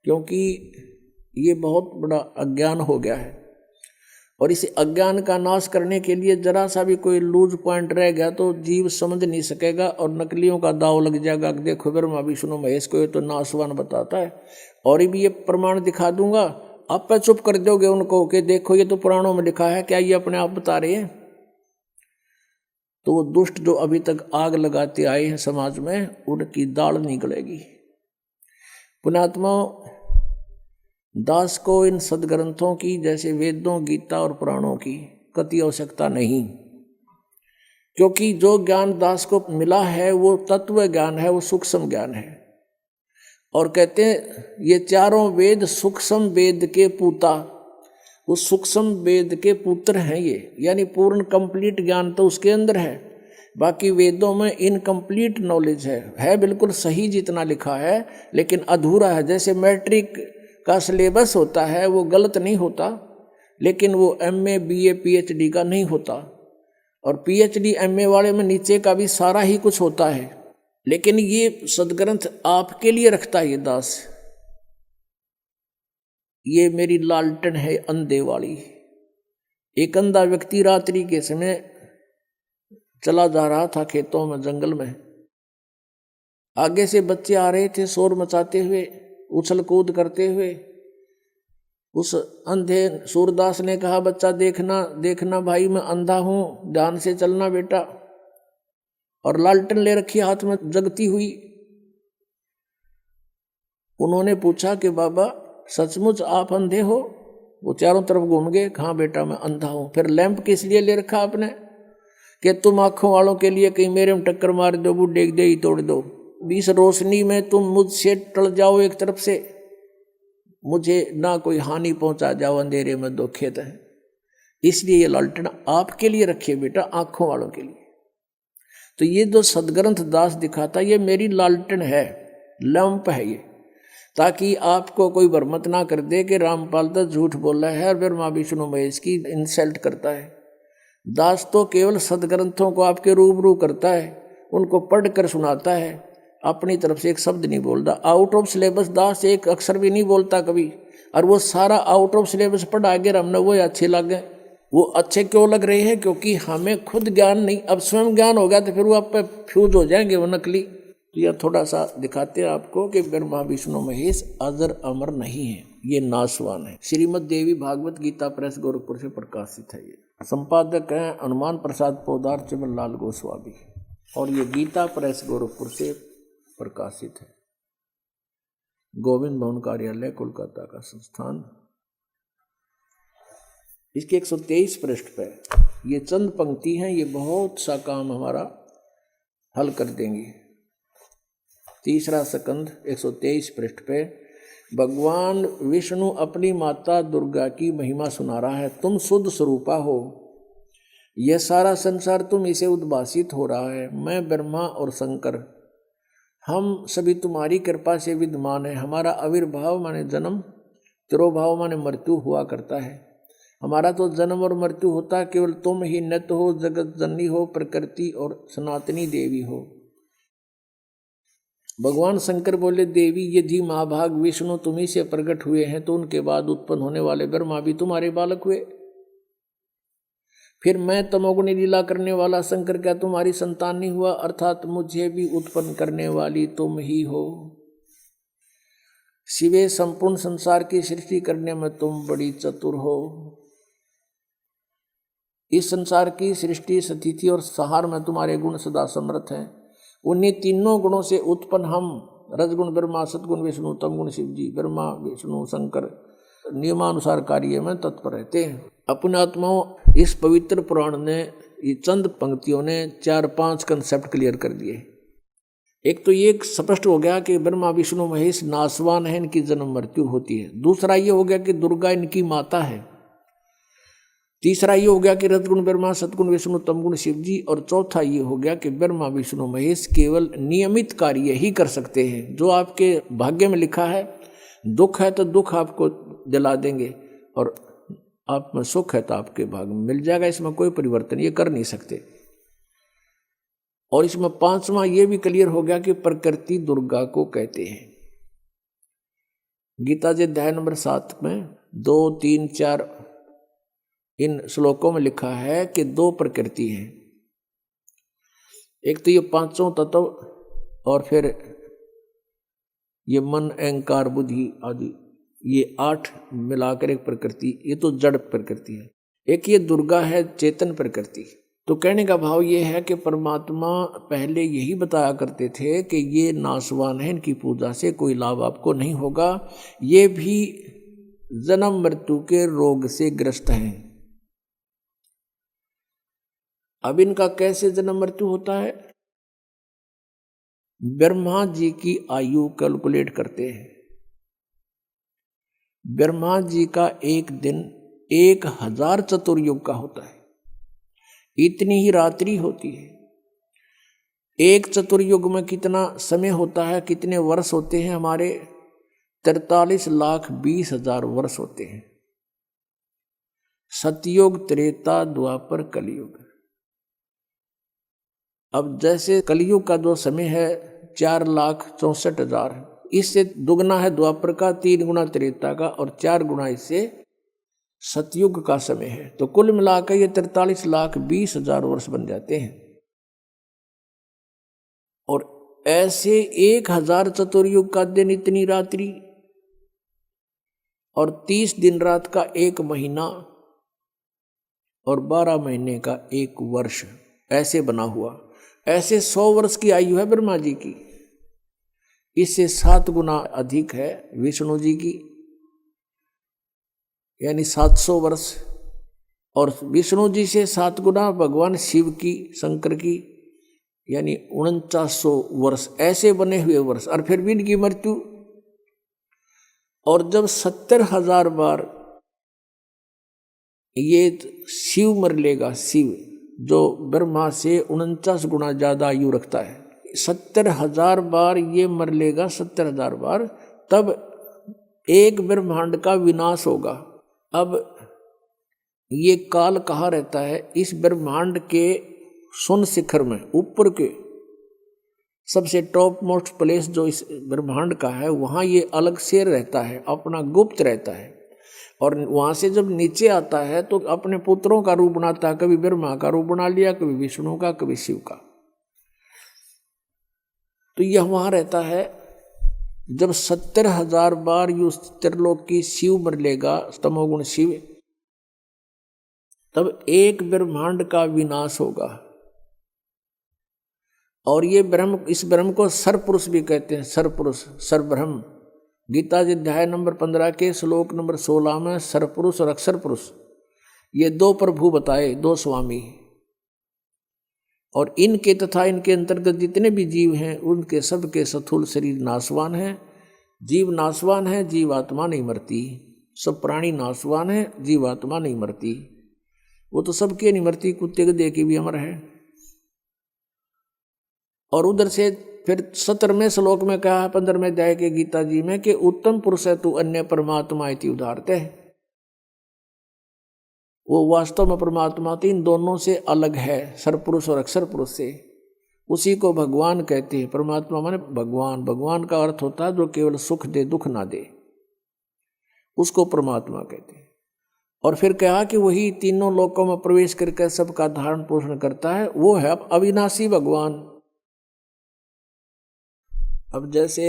क्योंकि ये बहुत बड़ा अज्ञान हो गया है। और इस अज्ञान का नाश करने के लिए जरा सा भी कोई लूज पॉइंट रह गया तो जीव समझ नहीं सकेगा और नकलियों का दाव लग जाएगा। देखो ब्रह्मा विष्णु महेश को ये तो नाशवान बताता है, और भी ये प्रमाण दिखा दूंगा, आप पे चुप कर दोगे उनको कि देखो ये तो पुराणों में लिखा है, क्या ये अपने आप बता रहे हैं? तो वो दुष्ट जो अभी तक आग लगाते आए हैं समाज में, उनकी दाल निकलेगी। पुण्यात्माओं, दास को इन सदग्रंथों की, जैसे वेदों, गीता और पुराणों की कति आवश्यकता नहीं, क्योंकि जो ज्ञान दास को मिला है वो तत्व ज्ञान है, वो सूक्ष्म ज्ञान है। और कहते हैं ये चारों वेद सूक्ष्म वेद के पूता, वो सूक्ष्म वेद के पुत्र हैं ये, यानी पूर्ण कंप्लीट ज्ञान तो उसके अंदर है। बाकी वेदों में इनकम्प्लीट नॉलेज है बिल्कुल सही जितना लिखा है, लेकिन अधूरा है। जैसे मैट्रिक का सिलेबस होता है, वो गलत नहीं होता, लेकिन वो MA BA PhD का नहीं होता। और PhD MA वाले में नीचे का भी सारा ही कुछ होता है। लेकिन ये सदग्रंथ आपके लिए रखता है ये दास। ये मेरी लालटन है अंधे वाली। एक अंधा व्यक्ति रात्रि के समय चला जा रहा था खेतों में, जंगल में। आगे से बच्चे आ रहे थे शोर मचाते हुए, उछल कूद करते हुए। उस अंधे सूरदास ने कहा, बच्चा देखना देखना भाई, मैं अंधा हूं, ध्यान से चलना बेटा। और लालटेन ले रखी हाथ में जगती हुई। उन्होंने पूछा कि बाबा सचमुच आप अंधे हो? वो चारों तरफ घूम गए, हाँ बेटा मैं अंधा हूं। फिर लैंप किस लिए ले रखा आपने? कि तुम आंखों वालों के लिए कहीं मेरे में टक्कर मार दो, बूढ़े दे ही तोड़ दो। इस रोशनी में तुम मुझसे टल जाओ एक तरफ से, मुझे ना कोई हानि पहुंचा जाओ, अंधेरे में दो खेत है। इसलिए ये लालटेन आपके लिए रखिए बेटा, आंखों वालों के लिए। तो ये जो सदग्रंथ दास दिखाता, ये मेरी लालटेन है, लैंप है ये, ताकि आपको कोई भ्रमित ना कर दे कि रामपाल तो झूठ बोल रहा है और ब्रह्मा विष्णु महेश की इंसल्ट करता है। दास तो केवल सदग्रंथों को आपके रूबरू करता है, उनको पढ़ कर सुनाता है, अपनी तरफ से एक शब्द नहीं बोलता। आउट ऑफ सिलेबस दास एक अक्षर भी नहीं बोलता कभी। और वो सारा आउट ऑफ सिलेबस पढ़ा के हमने वो अच्छे लगे। वो अच्छे क्यों लग रहे हैं? क्योंकि हमें खुद ज्ञान नहीं, अब स्वयं ज्ञान हो गया तो फिर वो आप पे फ्यूज हो जाएंगे वो नकली। तो यह थोड़ा सा दिखाते हैं आपको कि ब्रह्मा विष्णु महेश अजर अमर नहीं है, ये नाशवान है। श्रीमद देवी भागवत गीता प्रेस गोरखपुर से प्रकाशित है। ये संपादक हैं हनुमान प्रसाद पोदार चिमनलाल गोस्वामी, और ये गीता प्रेस गोरखपुर से प्रकाशित है। गोविंद भवन कार्यालय कोलकाता का संस्थान। इसके 123 पृष्ठ पे ये चंद पंक्ति हैं, ये बहुत सा काम हमारा हल कर देंगी। तीसरा स्कंद 123 पृष्ठ पे भगवान विष्णु अपनी माता दुर्गा की महिमा सुना रहा है। तुम शुद्ध स्वरूपा हो, यह सारा संसार तुम इसे उद्भासित हो रहा है। मैं ब्रह्मा और शंकर, हम सभी तुम्हारी कृपा से विद्यमान है। हमारा आविर्भाव माने जन्म, तिरोभाव माने मृत्यु हुआ करता है। हमारा तो जन्म और मृत्यु होता है, केवल तुम ही नित्य हो, जगत जननी हो, प्रकृति और सनातनी देवी हो। भगवान शंकर बोले, देवी यदि महाभाग विष्णु तुम्ही से प्रकट हुए हैं तो उनके बाद उत्पन्न होने वाले ब्रह्मा भी तुम्हारे बालक हुए। फिर मैं तमोगुणी लीला करने वाला शंकर क्या तुम्हारी संतान नहीं हुआ? अर्थात मुझे भी उत्पन्न करने वाली तुम ही हो। शिवे संपूर्ण संसार की सृष्टि करने में तुम बड़ी चतुर हो। इस संसार की सृष्टि, स्थिति और संहार में तुम्हारे गुण सदा समर्थ हैं। उन्हीं तीनों गुणों से उत्पन्न हम, रजगुण ब्रह्मा, सतगुण विष्णु, तमगुण शिव जी, ब्रह्मा विष्णु शंकर नियमानुसार कार्य में तत्पर रहते हैं। अपने आत्माओं, इस पवित्र पुराण ने ये चंद पंक्तियों ने 4-5 कंसेप्ट क्लियर कर दिए। एक तो ये स्पष्ट हो गया कि ब्रह्मा विष्णु महेश नासवान है, इनकी जन्म मृत्यु होती है। दूसरा ये हो गया कि दुर्गा इनकी माता है। तीसरा ये हो गया कि रजगुण ब्रह्मा, सतगुण विष्णु, तमगुण शिव जी। और चौथा ये हो गया कि ब्रह्मा विष्णु महेश केवल नियमित कार्य ही कर सकते हैं। जो आपके भाग्य में लिखा है, दुख है तो दुख आपको दिला देंगे, और आप में सुख है तो आपके भाग में मिल जाएगा। इसमें कोई परिवर्तन ये कर नहीं सकते। और इसमें 5वां ये भी क्लियर हो गया कि प्रकृति दुर्गा को कहते हैं। गीता जी अध्याय नंबर 7 में 2, 3, 4 इन श्लोकों में लिखा है कि 2 प्रकृति हैं। एक तो ये 5 तत्व, और फिर ये मन, अहंकार, बुद्धि आदि, ये 8 मिलाकर एक प्रकृति, ये तो जड़ प्रकृति है। एक ये दुर्गा है, चेतन प्रकृति। तो कहने का भाव ये है कि परमात्मा पहले यही बताया करते थे कि ये नासवान है, इनकी पूजा से कोई लाभ आपको नहीं होगा, ये भी जन्म मृत्यु के रोग से ग्रस्त हैं। अब इनका कैसे जन्म मृत्यु होता है? ब्रह्मा जी की आयु कैलकुलेट करते हैं। ब्रह्मा जी का एक दिन 1000 चतुर्युग का होता है। इतनी ही रात्रि होती है। एक चतुर्युग में कितना समय होता है, कितने वर्ष होते हैं हमारे? 43,20,000 वर्ष होते हैं। सतयुग, त्रेता, द्वापर, कलयुग। अब जैसे कलयुग का जो समय है 4,64,000, इससे दुगना है द्वापर का, 3 गुना त्रेता का, और 4 गुना इससे सतयुग का समय है। तो कुल मिलाकर ये 43,20,000 वर्ष बन जाते हैं। और ऐसे 1000 चतुर्युग का दिन, इतनी रात्रि, और 30 दिन रात का 1 महीना, और 12 महीने का 1 वर्ष, ऐसे बना हुआ। ऐसे 100 वर्ष की आयु है ब्रह्मा जी की। इससे 7 गुना अधिक है विष्णु जी की, यानी 700 वर्ष। और विष्णु जी से 7 गुना भगवान शिव की, शंकर की, यानी 4900 वर्ष, ऐसे बने हुए वर्ष। और फिर भी इनकी मृत्यु। और जब 70,000 बार ये शिव मर लेगा, शिव जो ब्रह्मा से 49 गुना ज्यादा आयु रखता है, 70,000 बार ये मर लेगा, 70,000 बार, तब एक ब्रह्मांड का विनाश होगा। अब ये काल कहाँ रहता है? इस ब्रह्मांड के शून्य शिखर में, ऊपर के सबसे टॉप मोस्ट प्लेस जो इस ब्रह्मांड का है, वहाँ ये अलग से रहता है, अपना गुप्त रहता है। और वहाँ से जब नीचे आता है तो अपने पुत्रों का रूप बनाता है। कभी ब्रह्मा का रूप बना लिया, कभी विष्णु का, कभी शिव का। तो यह वहाँ रहता है। जब 70,000 बार यू त्रिलोक की शिव मर लेगा, तमोगुण शिव, तब एक ब्रह्मांड का विनाश होगा। और ये ब्रह्म, इस ब्रह्म को सरपुरुष भी कहते हैं। सरपुरुष, सरब्रह्म। गीता जी अध्याय नंबर 15 के श्लोक नंबर 16 में सरपुरुष और अक्षर पुरुष, ये 2 प्रभु बताए, 2 स्वामी। और इनके तथा इनके अंतर्गत जितने भी जीव हैं, उनके सबके स्थूल शरीर नाशवान है। जीव नाशवान है, जीवात्मा नहीं मरती। सब प्राणी नाशवान है, जीवात्मा नहीं मरती। वो तो सबके नहीं मरती, कुत्ते को दे के भी अमर है। और उधर से फिर 17वें श्लोक में कहा है 15वें अध्याय के गीता जी में कि उत्तम पुरुष है तू अन्य परमात्मा इति उदाहरते है। वो वास्तव में परमात्मा इन दोनों से अलग है, सरपुरुष और अक्षर पुरुष से। उसी को भगवान कहते हैं। परमात्मा माने भगवान। भगवान का अर्थ होता है जो केवल सुख दे, दुख ना दे, उसको परमात्मा कहते हैं। और फिर कहा कि वही तीनों लोकों में प्रवेश करके सबका धारण पोषण करता है, वो है अविनाशी भगवान। अब जैसे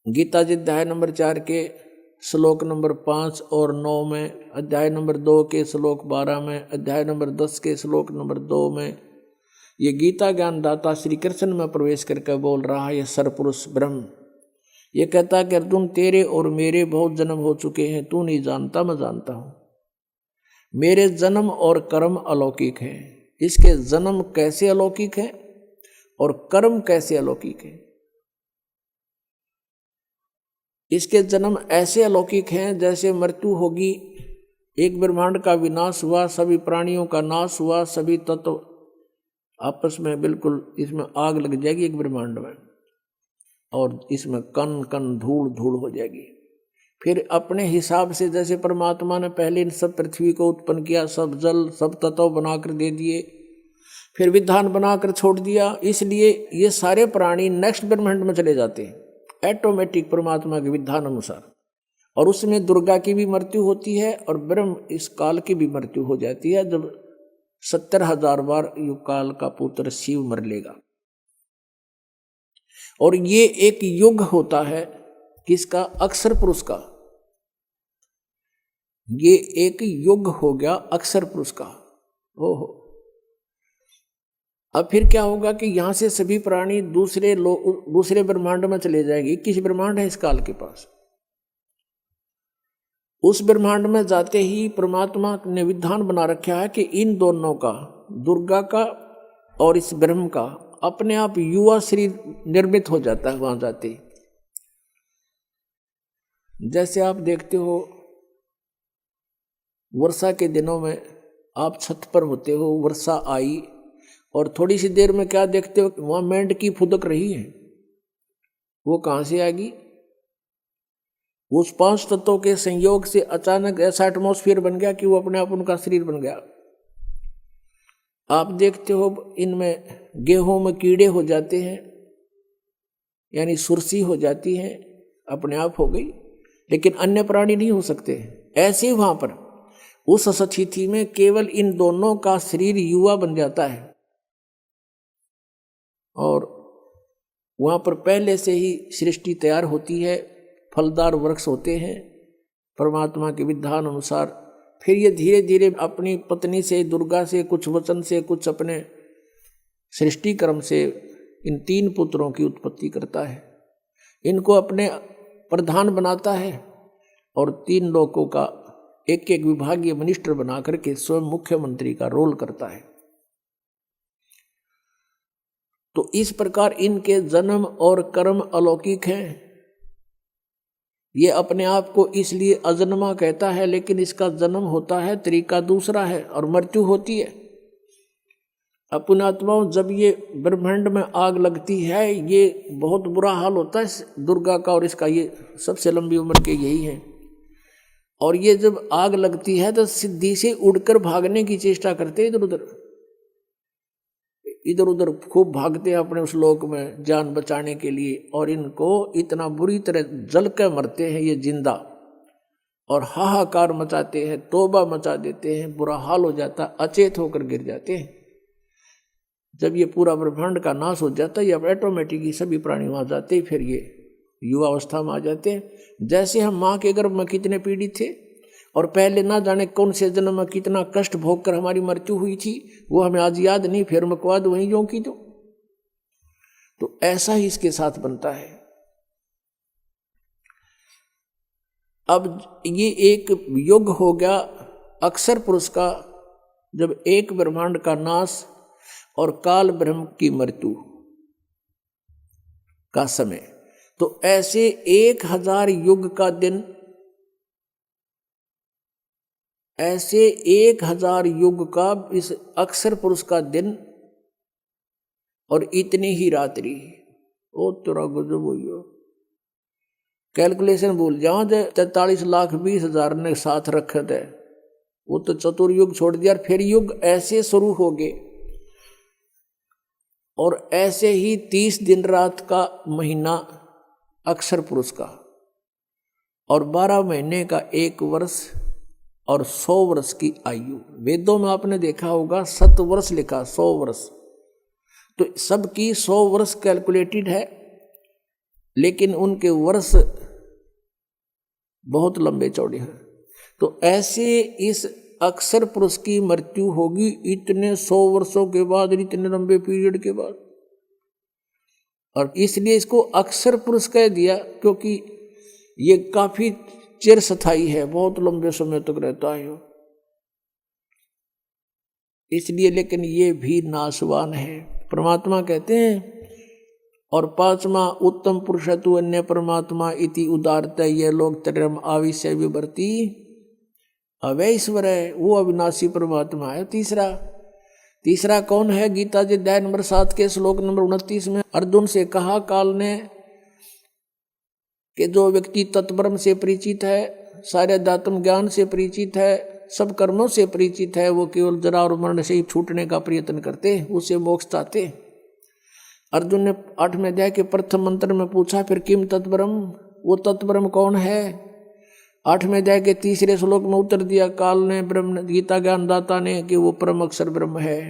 गीता जी अध्याय नंबर 4 के श्लोक नंबर 5 और 9 में, अध्याय नंबर 2 के श्लोक 12 में, अध्याय नंबर 10 के श्लोक नंबर 2 में, ये गीता ज्ञानदाता श्री कृष्ण में प्रवेश करके बोल रहा है, ये सरपुरुष ब्रह्म, ये कहता कि अर्जुन तेरे और मेरे बहुत जन्म हो चुके हैं, तू नहीं जानता, मैं जानता हूं। मेरे जन्म और कर्म अलौकिक हैं। इसके जन्म कैसे अलौकिक है और कर्म कैसे अलौकिक है? इसके जन्म ऐसे अलौकिक हैं जैसे मृत्यु होगी, एक ब्रह्मांड का विनाश हुआ, सभी प्राणियों का नाश हुआ, सभी तत्व आपस में बिल्कुल इसमें आग लग जाएगी एक ब्रह्मांड में, और इसमें कण कण धूल धूल हो जाएगी। फिर अपने हिसाब से जैसे परमात्मा ने पहले इन सब पृथ्वी को उत्पन्न किया, सब जल सब तत्व बनाकर दे दिए, फिर विधान बनाकर छोड़ दिया, इसलिए ये सारे प्राणी नेक्स्ट ब्रह्मांड में चले जाते हैं ऑटोमेटिक परमात्मा के विधान अनुसार। और उसमें दुर्गा की भी मृत्यु होती है और ब्रह्म इस काल की भी मृत्यु हो जाती है, जब 70,000 बार युग काल का पुत्र शिव मर लेगा। और ये एक युग होता है किसका? अक्षर पुरुष का। ये एक युग हो गया अक्षर पुरुष का। ओहो, अब फिर क्या होगा कि यहां से सभी प्राणी दूसरे ब्रह्मांड में चले जाएंगे। 21 ब्रह्मांड है इस काल के पास। उस ब्रह्मांड में जाते ही परमात्मा ने विधान बना रखा है कि इन दोनों का, दुर्गा का और इस ब्रह्म का, अपने आप युवा शरीर निर्मित हो जाता है वहां जाते ही। जैसे आप देखते हो वर्षा के दिनों में आप छत पर होते हो, वर्षा आई और थोड़ी सी देर में क्या देखते हो, वहां मेंढकी फुदक रही है। वो कहां से आएगी? उस 5 तत्वों के संयोग से अचानक ऐसा एटमॉस्फेयर बन गया कि वो अपने आप उनका शरीर बन गया। आप देखते हो इनमें गेहूं में कीड़े हो जाते हैं, यानी सुरसी हो जाती है, अपने आप हो गई, लेकिन अन्य प्राणी नहीं हो सकते। ऐसे वहां पर उस स्थिति में केवल इन दोनों का शरीर युवा बन जाता है और वहां पर पहले से ही सृष्टि तैयार होती है, फलदार वृक्ष होते हैं परमात्मा के विधान अनुसार। फिर ये धीरे धीरे अपनी पत्नी से, दुर्गा से, कुछ वचन से, कुछ अपने सृष्टि कर्म से इन 3 पुत्रों की उत्पत्ति करता है। इनको अपने प्रधान बनाता है और 3 लोगों का एक एक विभागीय मिनिस्टर बना करके स्वयं मुख्यमंत्री का रोल करता है। तो इस प्रकार इनके जन्म और कर्म अलौकिक हैं। ये अपने आप को इसलिए अजन्मा कहता है, लेकिन इसका जन्म होता है तरीका दूसरा है और मृत्यु होती है। पुण्यात्माओं, जब ये ब्रह्मांड में आग लगती है, ये बहुत बुरा हाल होता है दुर्गा का, और इसका ये सबसे लंबी उम्र के यही है। और ये जब आग लगती है तो सीधी से उड़कर भागने की चेष्टा करते इधर उधर खूब भागते हैं अपने उस लोक में जान बचाने के लिए, और इनको इतना बुरी तरह जल कर मरते हैं ये जिंदा, और हाहाकार मचाते हैं, तौबा मचा देते हैं, बुरा हाल हो जाता, अचेत होकर गिर जाते हैं। जब ये पूरा ब्रह्मांड का नाश हो जाता है, अब ऑटोमेटिकली सभी प्राणी वहां जाते, फिर ये युवा अवस्था में आ जाते हैं। जैसे हम माँ के गर्भ में कितने पीड़ित थे और पहले ना जाने कौन से जन्म में कितना कष्ट भोग कर हमारी मृत्यु हुई थी, वो हमें आज याद नहीं, फिर मकवाद वहीं यों की तो ऐसा ही इसके साथ बनता है। अब ये एक युग हो गया अक्षर पुरुष का, जब एक ब्रह्मांड का नाश और काल ब्रह्म की मृत्यु का समय। तो ऐसे 1000 युग का दिन, ऐसे 1000 युग का इस अक्षर पुरुष का दिन और इतनी ही रात्रि। ओ तेरा गजब हो गया, कैलकुलेशन भूल जाओ। 43,20,000 ने साथ रखे थे, वो तो चतुर्युग छोड़ दिया। फिर युग ऐसे शुरू हो गए और ऐसे ही 30 दिन रात का महीना अक्षर पुरुष का, और 12 महीने का 1 वर्ष और 100 वर्ष की आयु। वेदों में आपने देखा होगा 7 वर्ष लिखा, 100 वर्ष। तो सबकी 100 वर्ष कैलकुलेटेड है, लेकिन उनके वर्ष बहुत लंबे चौड़े हैं। तो ऐसे इस अक्षर पुरुष की मृत्यु होगी इतने 100 वर्षों के बाद, इतने लंबे पीरियड के बाद। और इसलिए इसको अक्षर पुरुष कह दिया, क्योंकि ये काफी चिर स्थायी है, बहुत लंबे समय तक रहता है इसलिए। लेकिन ये भी नाशवान है, परमात्मा कहते हैं। और पांचवा, उत्तम पुरुषत्व अन्य परमात्मा इति उदारत, ये लोग तरम आविष्य विवर्ती अवैश्वर है, वो अविनाशी परमात्मा है। तीसरा कौन है? गीता जी अध्याय नंबर 7 के श्लोक नंबर 29 में अर्जुन से कहा काल ने कि जो व्यक्ति तत्ब्रह्म से परिचित है, सारे अध्यात्म ज्ञान से परिचित है, सब कर्मों से परिचित है, वो केवल जरा और मरण से ही छूटने का प्रयत्न करते, उससे मोक्ष चाहते। अर्जुन ने 8वें अध्याय के प्रथम मंत्र में पूछा, फिर किम तत्ब्रह्म, वो तत्ब्रह्म कौन है? 8वें अध्याय के 3रे श्लोक में उत्तर दिया काल ने, ब्रह्म गीता ज्ञानदाता ने, कि वो परम अक्षर ब्रह्म है।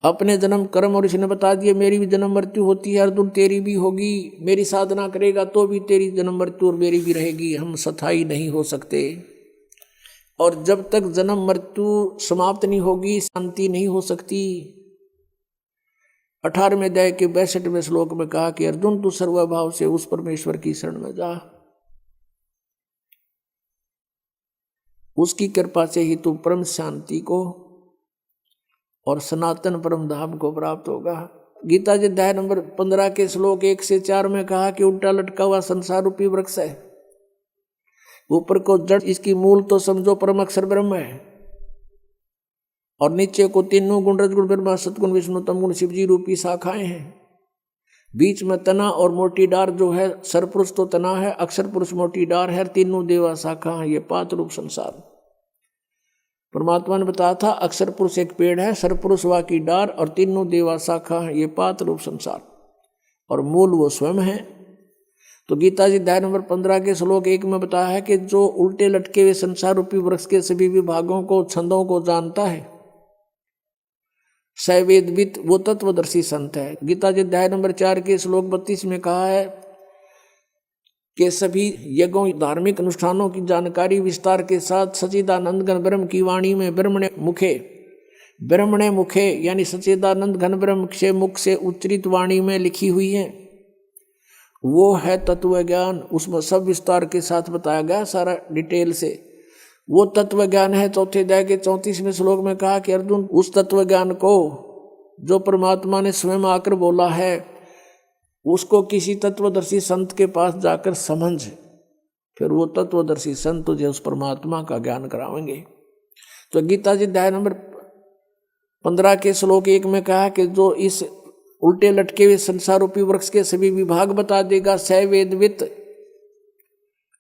अपने जन्म कर्म और इसने बता दिया मेरी भी जन्म मृत्यु होती है अर्जुन, तेरी भी होगी। मेरी साधना करेगा तो भी तेरी जन्म मृत्यु और मेरी भी रहेगी, हम स्थायी नहीं हो सकते। और जब तक जन्म मृत्यु समाप्त नहीं होगी शांति नहीं हो सकती। 18वें अध्याय के 62वें श्लोक में कहा कि अर्जुन तू सर्वभाव से उस परमेश्वर की शरण में जा, उसकी कृपा से ही तू परम शांति को और सनातन परम धाम को प्राप्त होगा। गीता जी अध्याय नंबर 15 के श्लोक 1 से 4 में कहा कि उल्टा लटका हुआ संसार रूपी वृक्ष है, ऊपर को जड़, इसकी मूल तो समझो परम अक्षर ब्रह्म है, और नीचे को तीनों गुण रजगुण ब्रह्मा सतगुण विष्णु तमगुण शिवजी रूपी शाखाएं हैं। बीच में तना और मोटी डार जो है, सरपुरुष तो तना है, अक्षर पुरुष मोटी डार है, तीनों देवा शाखा है, ये 5 रूप संसार। परमात्मा ने बताया था अक्षर पुरुष एक पेड़ है, सरपुरुष वा की डार और तीनों देवा शाखा है, ये 5 रूप संसार, और मूल वो स्वयं है। तो गीता जी अध्याय नंबर 15 के श्लोक 1 में बताया है कि जो उल्टे लटके हुए संसार रूपी वृक्ष के सभी विभागों को, छंदों को जानता है, सवेदवित, वो तत्वदर्शी संत है। गीता जी अध्याय नंबर 4 के श्लोक 32 में कहा है कि सभी यज्ञों धार्मिक अनुष्ठानों की जानकारी विस्तार के साथ सच्चिदानंद घन ब्रह्म की वाणी में ब्रह्मणे मुखे यानी सच्चिदानंद घन ब्रह्म से मुख से उच्चरित वाणी में लिखी हुई है, वो है तत्व ज्ञान। उसमें सब विस्तार के साथ बताया गया, सारा डिटेल से, वो तत्व ज्ञान है। 4 अध्याय के 34वें श्लोक में कहा कि अर्जुन उस तत्व ज्ञान को जो परमात्मा ने स्वयं आकर बोला है, उसको किसी तत्वदर्शी संत के पास जाकर समझ, फिर वो तत्वदर्शी संत तुझे उस परमात्मा का ज्ञान करावेंगे। तो गीता जी अध्याय नंबर 15 के श्लोक 1 में कहा कि जो इस उल्टे लटके हुए संसार रूपी वृक्ष के सभी विभाग बता देगा, सवेदवित,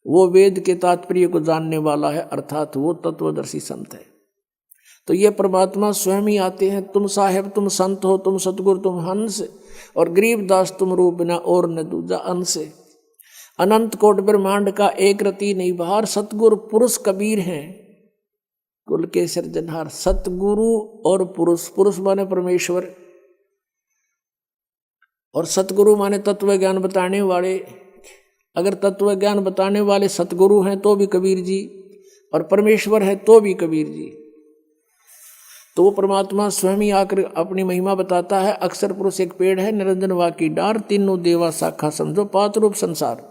वो वेद के तात्पर्य को जानने वाला है, अर्थात वो तत्वदर्शी संत है। तो ये परमात्मा स्वयं ही आते हैं, तुम साहेब तुम संत हो, तुम सतगुरु तुम हंस, और गरीबदास तुम रूप न और न दूजा अंश। अनंत कोट ब्रह्मांड का एक रति नहीं बाहर, सतगुरु पुरुष कबीर हैं, कुल के सृजनहार। सतगुरु और पुरुष, पुरुष माने परमेश्वर और सतगुरु माने तत्व ज्ञान बताने वाले। अगर तत्व ज्ञान बताने वाले सतगुरु हैं तो भी कबीर जी, और परमेश्वर है तो भी कबीर जी। तो वो परमात्मा स्वयं ही आकर अपनी महिमा बताता है। अक्षर पुरुष एक पेड़ है, निरंजन वा की डार, तीनों देवा शाखा, समझो 5 रूप संसार।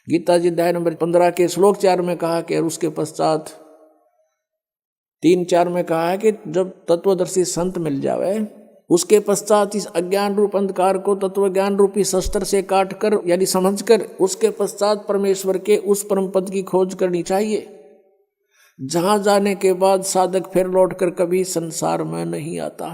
गीता जी अध्याय नंबर 15 के श्लोक 4 में कहा कि उसके पश्चात 3-4 में कहा है कि जब तत्वदर्शी संत मिल जावे, उसके पश्चात इस अज्ञान रूप अंधकार को तत्व ज्ञान रूपी शस्त्र से काट कर यानी समझ कर, उसके पश्चात परमेश्वर के उस परम पद की खोज करनी चाहिए, जहां जाने के बाद साधक फिर लौटकर कभी संसार में नहीं आता।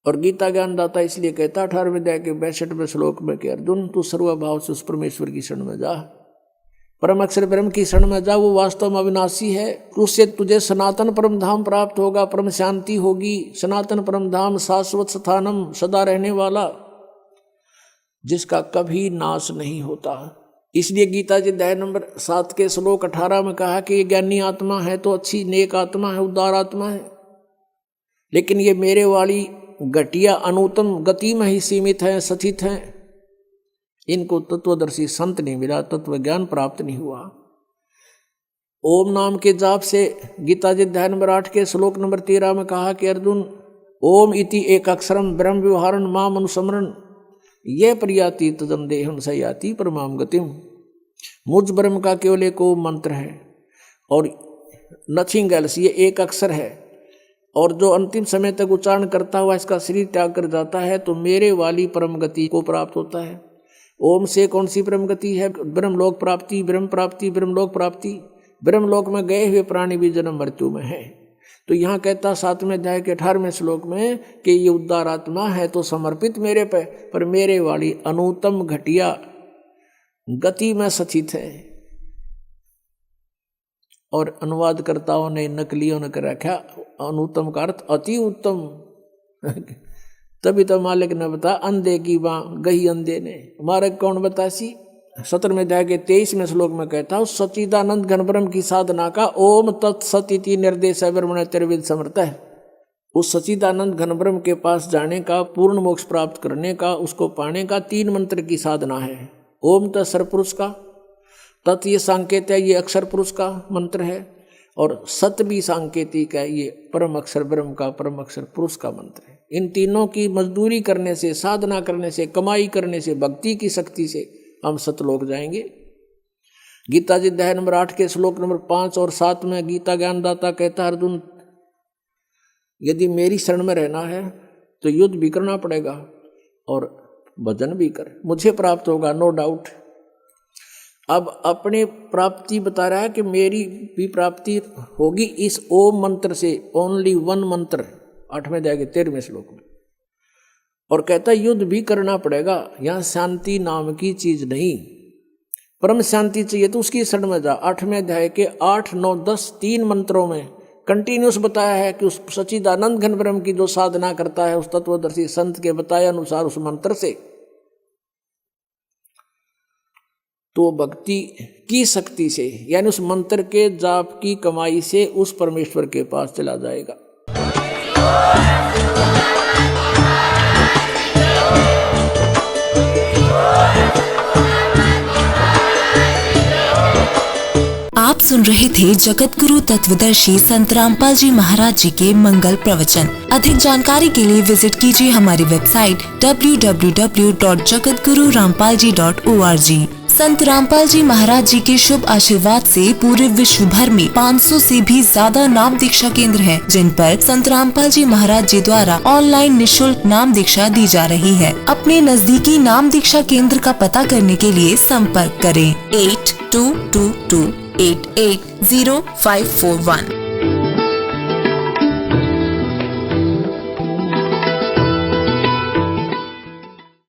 और गीता ज्ञानदाता इसलिए कहता 18वें अध्याय के 62वें श्लोक में कि अर्जुन तू सर्वभाव से उस परमेश्वर की शरण में जा, परम अक्षर ब्रह्म की शरण में जा, वो वास्तव में अविनाशी है। उससे तुझे सनातन परम धाम प्राप्त होगा, परम शांति होगी। सनातन परम धाम शाश्वत स्थानम, सदा रहने वाला, जिसका कभी नाश नहीं होता। इसलिए गीता जी अध्याय नंबर 7 के श्लोक 18 में कहा कि ये ज्ञानी आत्मा है तो अच्छी नेक आत्मा है, उदार आत्मा है, लेकिन ये मेरे वाली घटिया अनुत्तम गति में ही सीमित है, सचित हैं। इनको तत्वदर्शी संत नहीं मिला, तत्व ज्ञान प्राप्त नहीं हुआ। ओम नाम के जाप से गीता जी अध्याय नंबर 8 के श्लोक नंबर 13 में कहा कि अर्जुन ओम इति एक अक्षरम ब्रह्म व्यवहारण माम अनुस्मरण ये प्रयाति तदम देहम सयाति परमाम गतिम। मुझ ब्रह्म का केवल एक ओम मंत्र है और नथिंग एल्स, ये एक अक्षर है, और जो अंतिम समय तक उच्चारण करता हुआ इसका शरीर त्याग कर जाता है तो मेरे वाली परम गति को प्राप्त होता है। ओम से कौन सी परम गति है? ब्रह्मलोक प्राप्ति, ब्रह्म प्राप्ति, ब्रह्मलोक प्राप्ति। ब्रह्मलोक में गए हुए प्राणी भी जन्म मृत्यु में है। तो यहाँ कहता 7वें अध्याय के 18वें श्लोक में कि ये उद्धार आत्मा है तो समर्पित मेरे पे, पर मेरे वाली अनुत्तम घटिया गति में स्थित है। और अनुवादकर्ताओं ने, नकलियों ने कर रखा अनुत्तम का अर्थ अति उत्तम। तभी तो मालिक ने बता अंधे की बाँ गही अंधे ने, मारक कौन बतासी। 17वें अध्याय के 23वें श्लोक में कहता हूँ सच्चिदानंद घन ब्रह्म की साधना का ओम तत्सति निर्देश ब्रह्मण त्रिविद समर्थ है। उस सच्चिदानंद घन ब्रह्म के पास जाने का, पूर्ण मोक्ष प्राप्त करने का, उसको पाने का 3 मंत्र की साधना है। ओम तत्सर पुरुष का, तत् ये सांकेत है, ये अक्षर पुरुष का मंत्र है, और सत भी सांकेतिक है, ये परम अक्षर ब्रह्म का, परम अक्षर पुरुष का मंत्र है। इन तीनों की मजदूरी करने से, साधना करने से, कमाई करने से, भक्ति की शक्ति से हम सतलोक जाएंगे। गीता जी अध्याय नंबर 8 के श्लोक नंबर 5 और 7 में गीता ज्ञानदाता कहता अर्जुन यदि मेरी शरण में रहना है तो युद्ध भी करना पड़ेगा और भजन भी कर, मुझे प्राप्त होगा, नो डाउट। अब अपने प्राप्ति बता रहा है कि मेरी भी प्राप्ति होगी इस ओम मंत्र से, ओनली 1 मंत्र, 8वें अध्याय के 13वें श्लोक में। और कहता युद्ध भी करना पड़ेगा, यहाँ शांति नाम की चीज नहीं, परम शांति चाहिए तो उसकी शरण में जा। 8वें अध्याय के 8, 9, 10 3 मंत्रों में कंटिन्यूस बताया है कि उस सच्चिदानंद घन ब्रह्म की जो साधना करता है उस तत्वदर्शी संत के बताए अनुसार उस मंत्र से, तो भक्ति की शक्ति से यानी उस मंत्र के जाप की कमाई से उस परमेश्वर के पास चला जाएगा। आप सुन रहे थे जगत गुरु तत्वदर्शी संत रामपाल जी महाराज जी के मंगल प्रवचन। अधिक जानकारी के लिए विजिट कीजिए हमारी वेबसाइट www.jagatgururampalji.org। संत रामपाल जी महाराज जी के शुभ आशीर्वाद से पूरे विश्व भर में 500 से भी ज्यादा नाम दीक्षा केंद्र हैं, जिन पर संत रामपाल जी महाराज जी द्वारा ऑनलाइन निःशुल्क नाम दीक्षा दी जा रही है। अपने नजदीकी नाम दीक्षा केंद्र का पता करने के लिए संपर्क करें 8222880541।